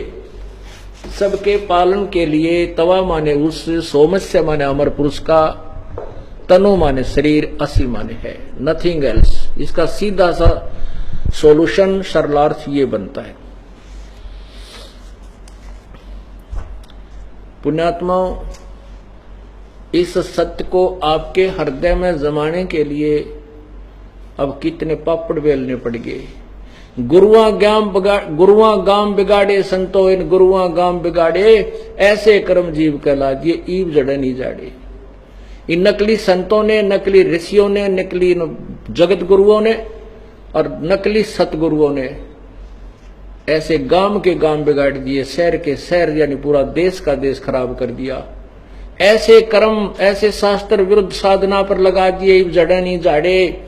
Speaker 2: सबके पालन के लिए, तवा माने उस, सोमस्य माने अमर पुरुष का, तनु माने शरीर, असी माने है नथिंग एल्स। इसका सीधा सा सॉल्यूशन सरलार्थ ये बनता है। पुण्यात्माओं, इस सत्य को आपके हृदय में जमाने के लिए अब कितने पापड़ बेलने पड़ गए। गुरुआ गाम बिगाड़े संतो इन गुरुआ गाम बिगाड़े, ऐसे कर्म जीव कहलाजिए ईव जड़े नहीं जाड़े। इन नकली संतों ने, नकली ऋषियों ने, नकली जगत गुरुओं ने और नकली सतगुरुओं ने ऐसे गांव के गांव बिगाड़ दिए, शहर के शहर यानी पूरा देश का देश खराब कर दिया। ऐसे कर्म, ऐसे शास्त्र विरुद्ध साधना पर लगा दिए, ईव जड़े नहीं जाड़े।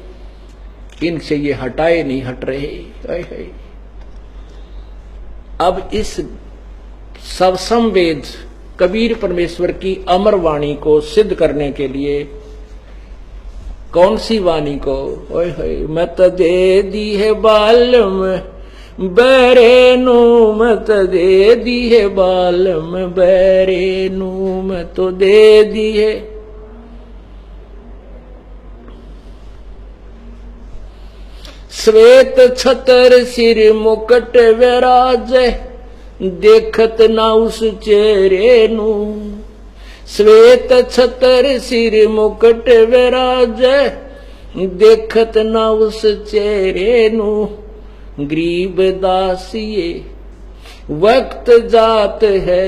Speaker 2: इनसे ये हटाए नहीं हट रहे। अब इस संवेद कबीर परमेश्वर की अमर वाणी को सिद्ध करने के लिए, कौन सी वाणी को, मत दे दी है बालम बैरेनु, मत दे दी है बालम बैरेनु, मत तो दे दी है। श्वेत छतर सिर मुकट विराज, देखत ना उस चेहरे नू। श्वेत छतर सिर मुकट विराज, देखत ना उस चेहरे नू। गरीब दासिये वक्त जात है,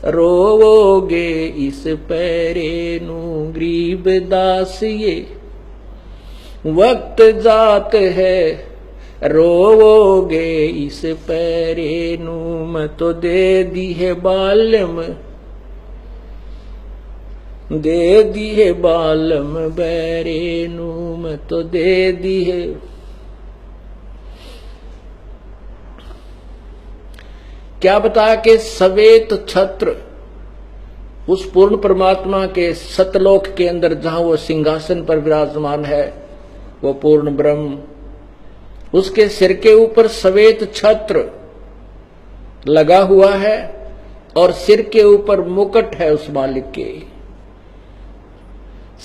Speaker 2: रोवोगे इस पैरे नू। गरीब दासिये वक्त जात है, रोवोगे इस पैरे नू मैं तो दे दी है बालम, दे दी है बालम बैरे नू मैं तो दे दी है। क्या बताया कि सवेत छत्र उस पूर्ण परमात्मा के सतलोक के अंदर जहां वो सिंहासन पर विराजमान है, वो पूर्ण ब्रह्म, उसके सिर के ऊपर सवेत छत्र लगा हुआ है और सिर के ऊपर मुकुट है उस मालिक के।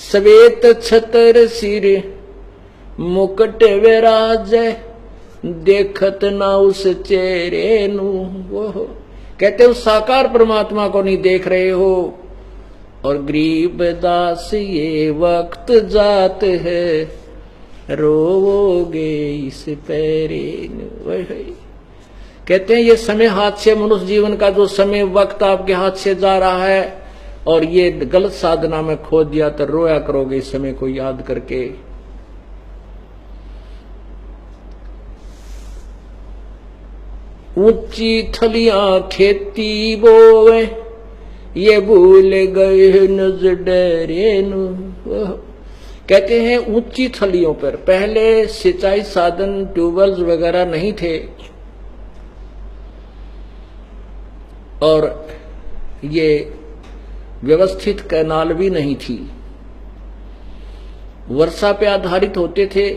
Speaker 2: सवेत छतर सिर मुकुट विराज, देखत ना उस चेहरे नू। वो कहते उस साकार परमात्मा को नहीं देख रहे हो, और गरीब दास ये वक्त जात है, रोवोगे इस पैरे नू। कहते हैं ये समय हाथ से, मनुष्य जीवन का जो समय वक्त आपके हाथ से जा रहा है और ये गलत साधना में खो दिया तो रोया करोगे इस समय को याद करके। ऊंची थलियां खेती बोवे, ये भूल गए नजर डरे नू। कहते हैं ऊंची थलियों पर, पहले सिंचाई साधन ट्यूबवेल्स वगैरह नहीं थे और ये व्यवस्थित कैनाल भी नहीं थी, वर्षा पे आधारित होते थे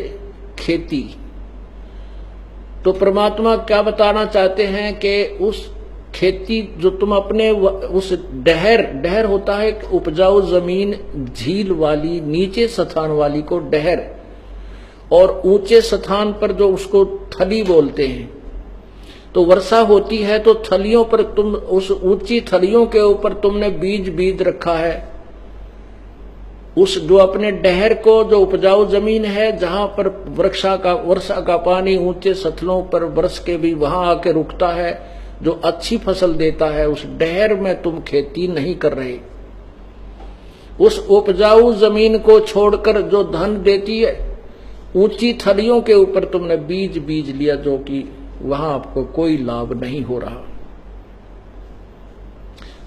Speaker 2: खेती। तो परमात्मा क्या बताना चाहते हैं कि उस खेती जो तुम अपने उस डहर होता है एक उपजाऊ जमीन, झील वाली नीचे स्थान वाली को डहर, और ऊंचे स्थान पर जो उसको थली बोलते हैं। तो वर्षा होती है तो थलियों पर तुम, उस ऊंची थलियों के ऊपर तुमने बीज बीज रखा है। उस जो अपने डहर को, जो उपजाऊ जमीन है जहां पर वर्षा का पानी ऊंचे सतलों पर बरस के भी वहां आके रुकता है, जो अच्छी फसल देता है, उस डहर में तुम खेती नहीं कर रहे। उस उपजाऊ जमीन को छोड़कर जो धन देती है, ऊंची थलियों के ऊपर तुमने बीज बीज लिया, जो कि वहां आपको कोई लाभ नहीं हो रहा।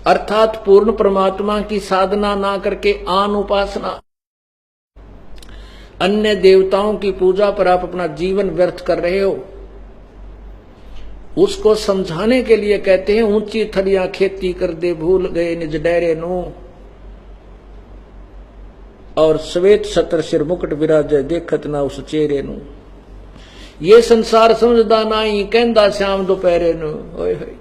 Speaker 2: अर्थात पूर्ण परमात्मा की साधना ना करके आन उपासना, अन्य देवताओं की पूजा पर आप अपना जीवन व्यर्थ कर रहे हो। उसको समझाने के लिए कहते हैं ऊंची थलियां खेती कर दे, भूल गए निज डेरे नू, और श्वेत छत्र सिर मुकुट विराजे, देखत ना उस चेहरे नू। ये संसार समझदा नाई, कहंदा श्याम दोपहरे नू। ओए होए,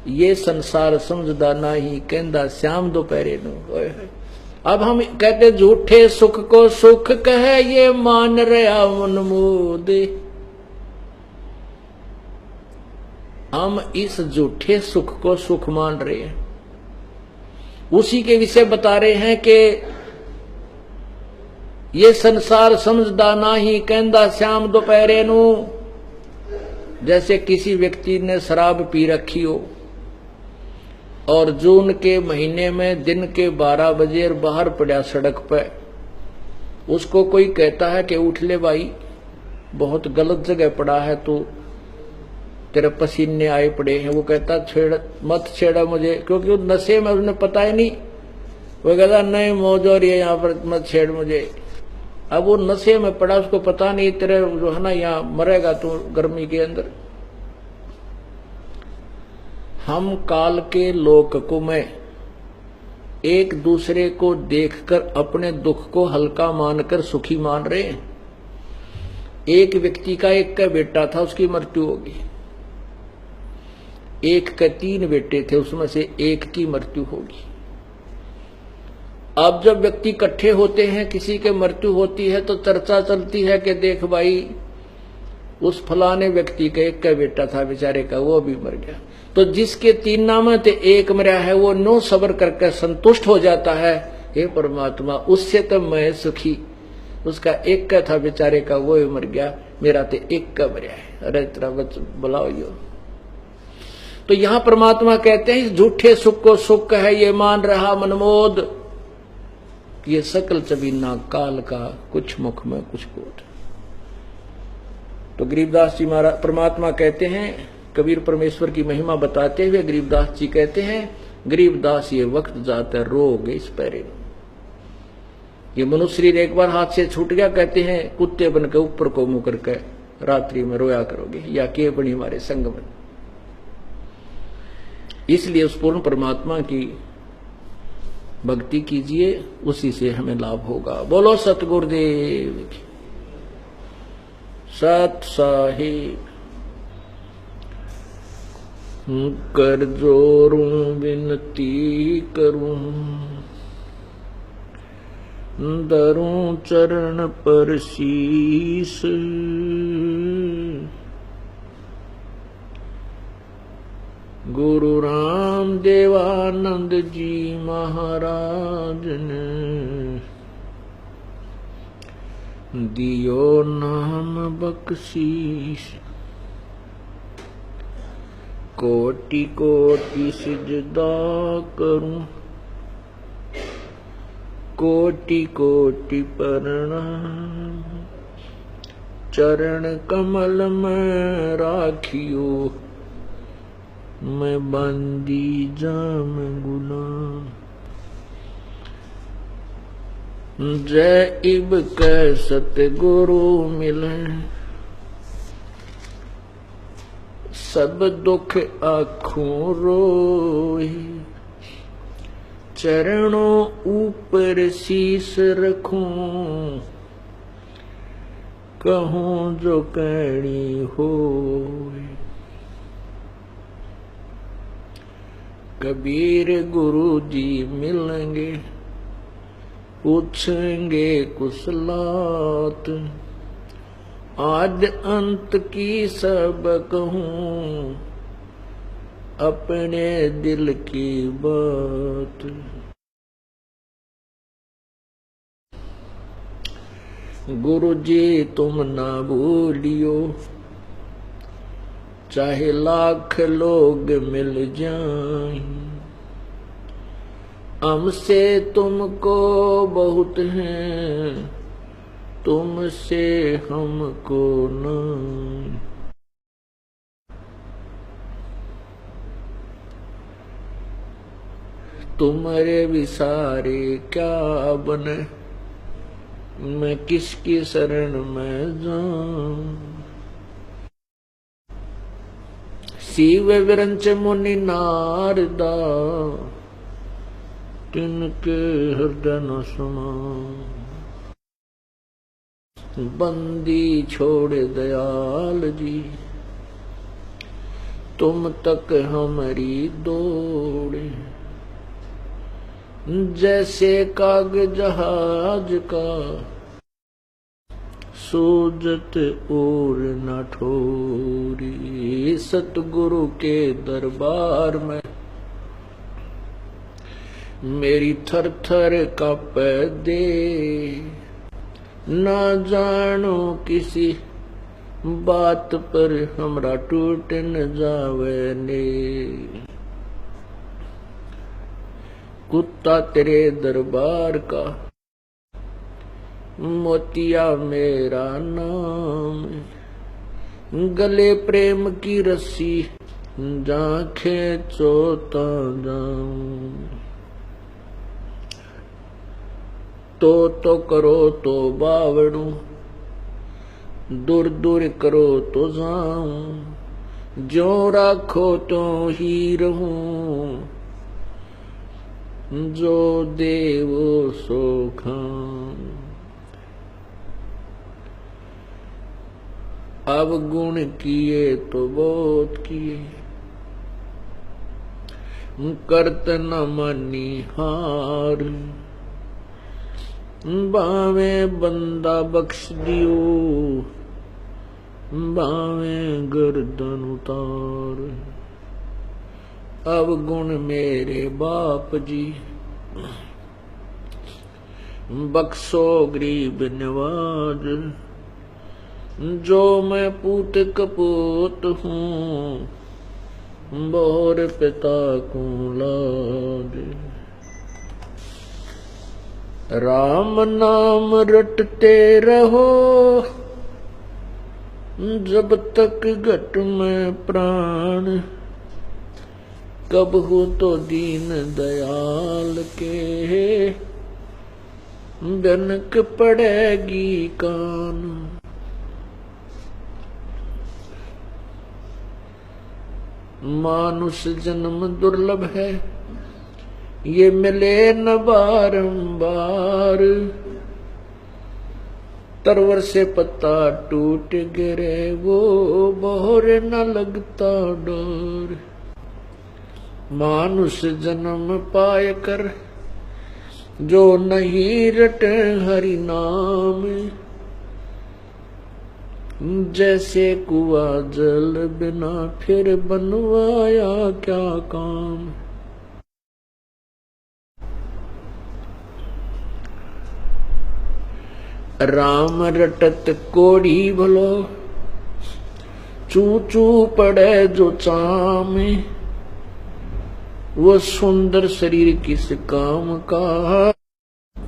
Speaker 2: ये संसार समझदा नाही, कहंदा श्याम दोपहरे नू। ओए होए। अब हम कहते झूठे सुख को सुख कहे, ये मान रहा मनमोद। हम इस झूठे सुख को सुख मान रहे हैं। उसी के विषय बता रहे हैं कि ये संसार समझदा नाही, कहंदा श्याम दोपहरे नू। जैसे किसी व्यक्ति ने शराब पी रखी हो और जून के महीने में दिन के 12 बजे बाहर पड़ा सड़क पर, उसको कोई कहता है कि उठ ले भाई, बहुत गलत जगह पड़ा है, तो तेरे पसीने आए पड़े हैं। वो कहता मत छेड़ा मुझे, क्योंकि उस नशे में उसने पता ही नहीं। वो कहता नहीं मौज हो रही है यहाँ पर, मत छेड़ मुझे। अब वो नशे में पड़ा, उसको पता नहीं तेरे जो है ना यहाँ मरेगा तू गर्मी के अंदर। हम काल के लोक को में एक दूसरे को देखकर अपने दुख को हल्का मानकर सुखी मान रहे हैं। एक व्यक्ति का एक का बेटा था, उसकी मृत्यु होगी। एक के 3 बेटे थे, उसमें से एक की मृत्यु होगी। अब जब व्यक्ति इकट्ठे होते हैं, किसी के मृत्यु होती है, तो चर्चा चलती है कि देख भाई उस फलाने व्यक्ति का एक का बेटा था बेचारे का, वो भी मर गया। तो जिसके 3 नाम थे, एक मरा है, वो 9 सब्र करके संतुष्ट हो जाता है। हे परमात्मा, उससे तो मैं सुखी, उसका एक का था बेचारे का, वो भी मर गया, मेरा तो एक का मरा है। अरे तेरा बुलाओ यो। तो यहां परमात्मा कहते हैं इस झूठे सुख को सुख है, ये मान रहा मनमोद। ये सकल चबीना काल का, कुछ मुख में कुछ कोट। तो गरीबदास जी महाराज परमात्मा कहते हैं, कबीर परमेश्वर की महिमा बताते हुए गरीबदास जी कहते हैं, गरीबदास ये वक्त जाता रोग इस पैरे। ये मनुष्य शरीर एक बार हाथ से छूट गया, कहते हैं कुत्ते बन के ऊपर को मुंह करके रात्रि में रोया करोगे, या के बनी हमारे संग में। इसलिए उस पूर्ण परमात्मा की भक्ति कीजिए, उसी से हमें लाभ होगा। बोलो सतगुरुदेव की, सत साहिब। कर जोरूं विनती करूं, धरूं चरण पर शीस। गुरु राम देवानंद जी महाराज ने दियो नाम बख्शीश। कोटि कोटि सिजदा करूं, कोटि कोटि प्रणाम। चरण कमल में राखियो, मैं बंदी जाम गुलाम। जय इब कै सतगुरु मिले, सब दुख आँखों रोए। चरणों ऊपर शीस रखूं, कहूं जो कहनी होए। कबीर गुरु जी मिलेंगे, पूछेंगे कुशलात। आद अंत की सब कहूं, अपने दिल की बात। गुरु जी तुम ना भूलियो, चाहे लाख लोग मिल जाएं। हमसे तुमको बहुत हैं, तुमसे हमको नहीं। तुम्हारे विसारे क्या बने, मैं किसकी शरण में जाऊं। शिव विरंच मुनि नारदा, तिनके हृदय न समा। बंदी छोड़ दयाल जी, तुम तक हमारी दौड़े। जैसे कागज जहाज का, सूजत और न ठोरी। सतगुरु के दरबार में मेरी थर थर कांपे दे। ना जानो किसी बात पर हमरा टूट न जावे ने। कुत्ता तेरे दरबार का, मोतिया मेरा नाम। गले प्रेम की रस्सी, जा खींचो ता जाऊं। तो करो तो बावड़ू, दूर दूर करो तो जाऊं। जो राखो तो ही रहूं, जो देवो सो खाऊं। अब गुण किए तो बहुत किए, करत न मानी हार। बावे बंदा बख्श दियो, बावे गर्दन उतार। अब गुण मेरे बाप जी, बख्शो गरीब नवाज। जो मैं पूत कपूत हूँ, बोर पिता को लाज। राम नाम रटते रहो जब तक घट में प्राण, कब हो तो दीन दयाल के बनक पड़ेगी कान। मानुष जन्म दुर्लभ है ये मिले न बारंबार, तरवर से पत्ता टूट गिरे वो बोर न लगता डर। मानुष जन्म पाय कर जो नहीं रटे हरि नाम, जैसे कुआ जल बिना फिर बनवाया क्या काम। राम रटत कोड़ी भलो चू चू पड़े जो चाम, वो सुंदर शरीर किस काम का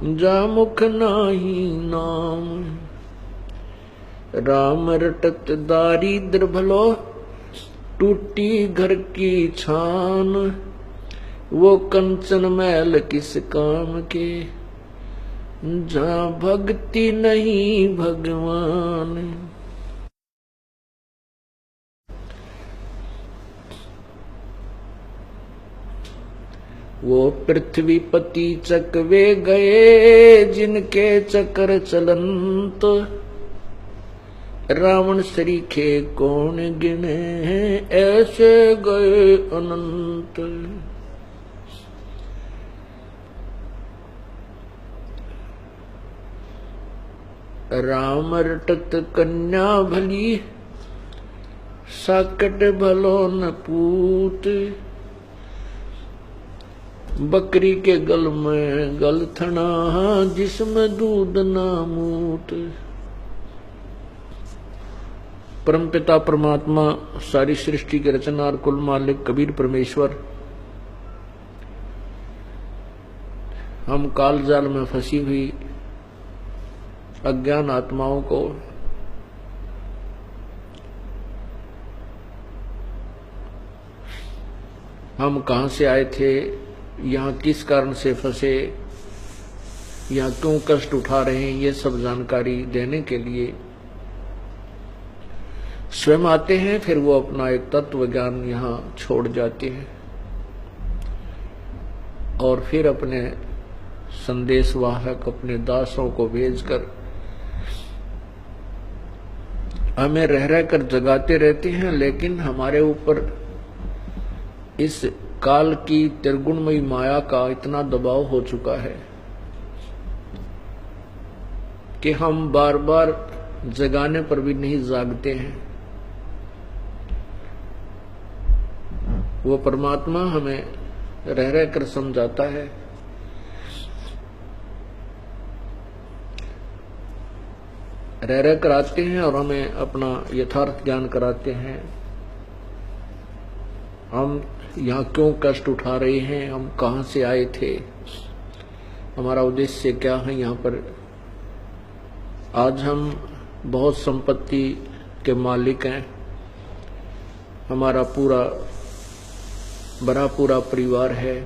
Speaker 2: जा मुख नाही नाम। राम रटत दारिद्र भलो टूटी घर की छान, वो कंचन मैल किस काम के जहाँ भक्ति नहीं भगवान। वो पृथ्वी पति चकवे गए जिनके चक्र चलंत, रावण सरीखे कौन गिने ऐसे गए अनंत। राम रटत कन्या भली साकट भलो न पूत, बकरी के गल में गल थना जिसमें दूध ना मूत। परमपिता परमात्मा सारी सृष्टि के रचनार कुल मालिक कबीर परमेश्वर, हम काल जाल में फंसी हुई अज्ञान आत्माओं को हम कहां से आए थे, यहाँ किस कारण से फंसे, यहाँ क्यों कष्ट उठा रहे हैं, ये सब जानकारी देने के लिए स्वयं आते हैं। फिर वो अपना एक तत्व ज्ञान यहाँ छोड़ जाते हैं और फिर अपने संदेशवाहक अपने दासों को भेजकर हमें रह रह कर जगाते रहते हैं। लेकिन हमारे ऊपर इस काल की त्रिगुणमयी माया का इतना दबाव हो चुका है कि हम बार बार जगाने पर भी नहीं जागते हैं। वो परमात्मा हमें रह रह कर समझाता है, रह रह कर आते हैं और हमें अपना यथार्थ ज्ञान कराते हैं। हम यहाँ क्यों कष्ट उठा रहे हैं, हम कहाँ से आए थे, हमारा उद्देश्य क्या है यहाँ पर। आज हम बहुत संपत्ति के मालिक हैं, हमारा पूरा पूरा परिवार है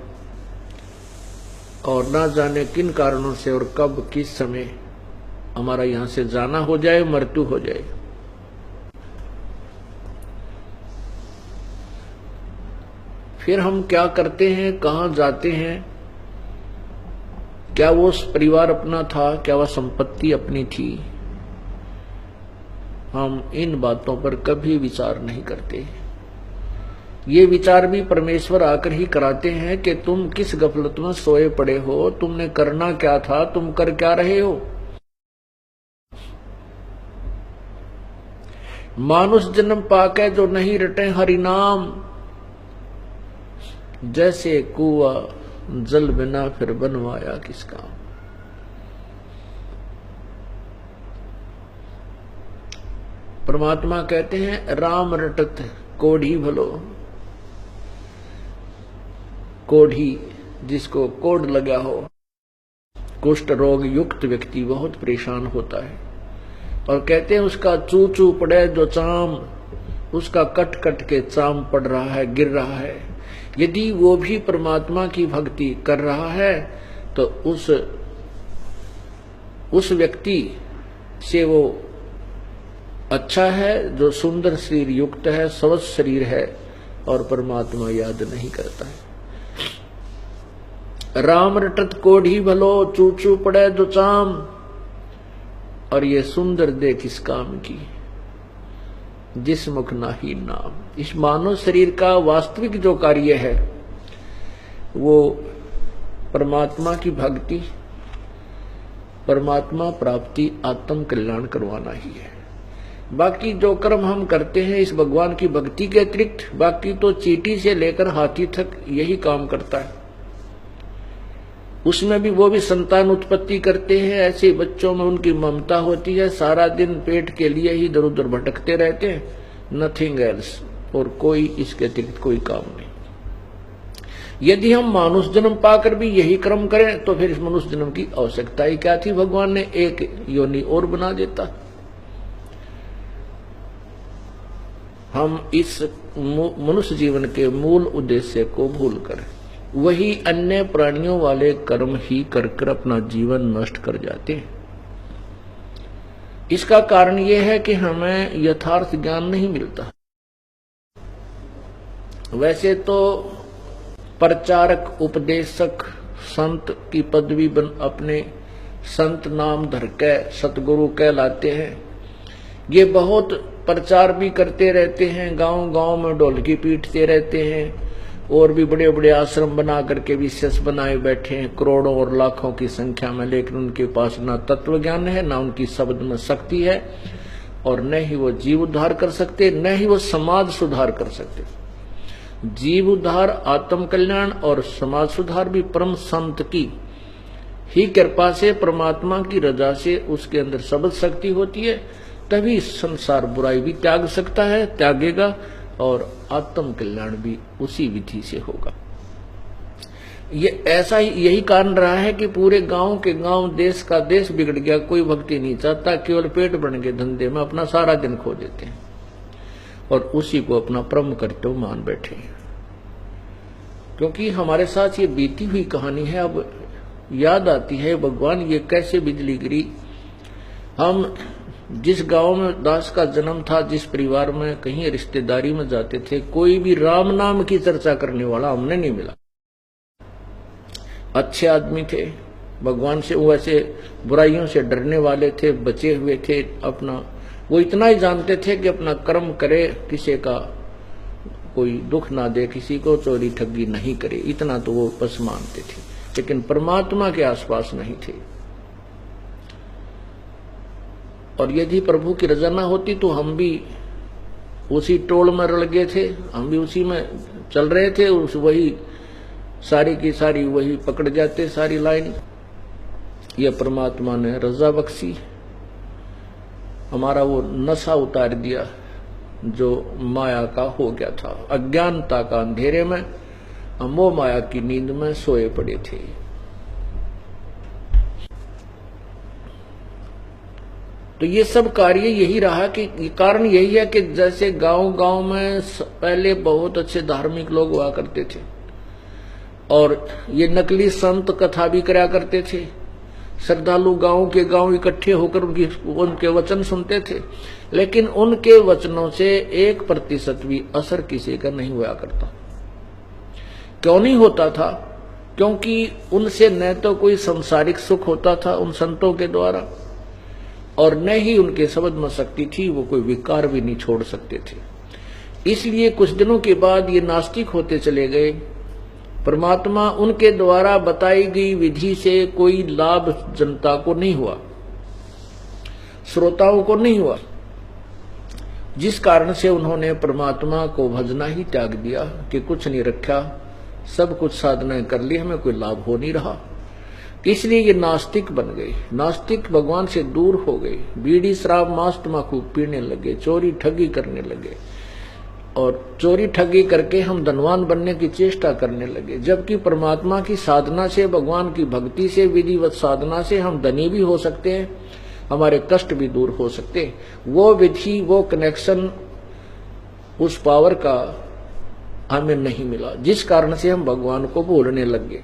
Speaker 2: और ना जाने किन कारणों से और कब किस समय हमारा यहाँ से जाना हो जाए, मृत्यु हो जाए। फिर हम क्या करते हैं, कहाँ जाते हैं, क्या वो परिवार अपना था, क्या वह संपत्ति अपनी थी, हम इन बातों पर कभी विचार नहीं करते। ये विचार भी परमेश्वर आकर ही कराते हैं कि तुम किस गफलत में सोए पड़े हो, तुमने करना क्या था, तुम कर क्या रहे हो। मानुष जन्म पाके जो नहीं रटे हरि नाम, जैसे कुआ जल बिना फिर बनवाया किस काम। परमात्मा कहते हैं राम रटत कोढ़ी भलो। कोढ़ी जिसको कोढ़ लगा हो, कुष्ठ रोग युक्त व्यक्ति बहुत परेशान होता है और कहते हैं उसका चू चू पड़े जो चाम, उसका कट कट के चाम पड़ रहा है, गिर रहा है। यदि वो भी परमात्मा की भक्ति कर रहा है तो उस व्यक्ति से वो अच्छा है जो सुंदर शरीर युक्त है, स्वस्थ शरीर है और परमात्मा याद नहीं करता है। राम रटत कोढ़ी भलो, चू चू पड़े जो चाम, और ये सुंदर दे किस काम की, जिस मुख नाही नाम। इस मानव शरीर का वास्तविक जो कार्य है वो परमात्मा की भक्ति, परमात्मा प्राप्ति, आत्म कल्याण करवाना ही है। बाकी जो कर्म हम करते हैं इस भगवान की भक्ति के अतिरिक्त, बाकी तो चींटी से लेकर हाथी तक यही काम करता है। उसमें भी वो भी संतान उत्पत्ति करते हैं, ऐसे बच्चों में उनकी ममता होती है, सारा दिन पेट के लिए ही इधर उधर भटकते रहते हैं, नथिंग एल्स, और कोई इसके अतिरिक्त कोई काम नहीं। यदि हम मानुष जन्म पाकर भी यही कर्म करें तो फिर इस मनुष्य जन्म की आवश्यकता ही क्या थी, भगवान ने एक योनि और बना देता। हम इस मनुष्य जीवन के मूल उद्देश्य को भूलकर वही अन्य प्राणियों वाले कर्म ही कर कर अपना जीवन नष्ट कर जाते हैं। इसका कारण यह है कि हमें यथार्थ ज्ञान नहीं मिलता। वैसे तो प्रचारक, उपदेशक, संत की पदवी अपने संत नाम धर के सतगुरु कहलाते हैं। ये बहुत प्रचार भी करते रहते हैं, गांव गांव में ढोलकी पीटते रहते हैं और भी बड़े बड़े आश्रम बना करके विशेष बनाए बैठे हैं करोड़ों और लाखों की संख्या में, लेकिन उनके पास ना तत्व ज्ञान है, ना उनकी शब्द में शक्ति है, और न ही वो जीव उद्धार कर सकते, न ही वो समाज सुधार कर सकते। जीव उद्धार, आत्म कल्याण और समाज सुधार भी परम संत की ही कृपा से, परमात्मा की रजा से उसके अंदर शब्द शक्ति होती है, तभी संसार बुराई भी त्याग सकता है, त्यागेगा, और आत्म कल्याण भी उसी विधि से होगा। ये ऐसा ही यही कारण रहा है कि पूरे गांव के गांव, देश का देश बिगड़ गया, कोई भक्ति नहीं चाहता, केवल पेट भरने के धंधे में अपना सारा दिन खो देते हैं और उसी को अपना परम कर्तव्य मान बैठे हैं। क्योंकि हमारे साथ ये बीती हुई कहानी है, अब याद आती है, भगवान ये कैसे बिजली गिरी। हम जिस गांव में दास का जन्म था, जिस परिवार में कहीं रिश्तेदारी में जाते थे, कोई भी राम नाम की चर्चा करने वाला हमने नहीं मिला। अच्छे आदमी थे, भगवान से वैसे बुराइयों से डरने वाले थे, बचे हुए थे। अपना वो इतना ही जानते थे कि अपना कर्म करे, किसी का कोई दुख ना दे, किसी को चोरी ठगी नहीं करे, इतना तो वो बस मानते थे, लेकिन परमात्मा के आसपास नहीं थे। और यदि प्रभु की रजा ना होती तो हम भी उसी टोल में रल गए थे, हम भी उसी में चल रहे थे, उस वही सारी की सारी वही पकड़ जाते, सारी लाइन। ये परमात्मा ने रजा बख्शी, हमारा वो नशा उतार दिया जो माया का हो गया था। अज्ञानता का अंधेरे में हम वो माया की नींद में सोए पड़े थे। तो ये सब कार्य यही रहा कि कारण यही है कि जैसे गांव गांव में पहले बहुत अच्छे धार्मिक लोग हुआ करते थे और ये नकली संत कथा भी करा करते थे। श्रद्धालु गांव के गांव इकट्ठे होकर उनके वचन सुनते थे, लेकिन उनके वचनों से 1% भी असर किसी का नहीं हुआ करता। क्यों नहीं होता था? क्योंकि उनसे न तो कोई संसारिक सुख होता था उन संतों के द्वारा, और न ही उनके शब्द में शक्ति थी, वो कोई विकार भी नहीं छोड़ सकते थे। इसलिए कुछ दिनों के बाद ये नास्तिक होते चले गए। परमात्मा उनके द्वारा बताई गई विधि से कोई लाभ जनता को नहीं हुआ, श्रोताओं को नहीं हुआ, जिस कारण से उन्होंने परमात्मा को भजना ही त्याग दिया कि कुछ नहीं रखा, सब कुछ साधनाएं कर ली, हमें कोई लाभ हो नहीं रहा। इसलिए ये नास्तिक बन गए। नास्तिक भगवान से दूर हो गए, बीड़ी शराब मांस तम्बाकू पीने लगे, चोरी ठगी करने लगे, और चोरी ठगी करके हम धनवान बनने की चेष्टा करने लगे, जबकि परमात्मा की साधना से, भगवान की भक्ति से, विधिवत साधना से हम धनी भी हो सकते हैं, हमारे कष्ट भी दूर हो सकते हैं। वो विधि, वो कनेक्शन, उस पावर का हमें नहीं मिला, जिस कारण से हम भगवान को भूलने लग गए।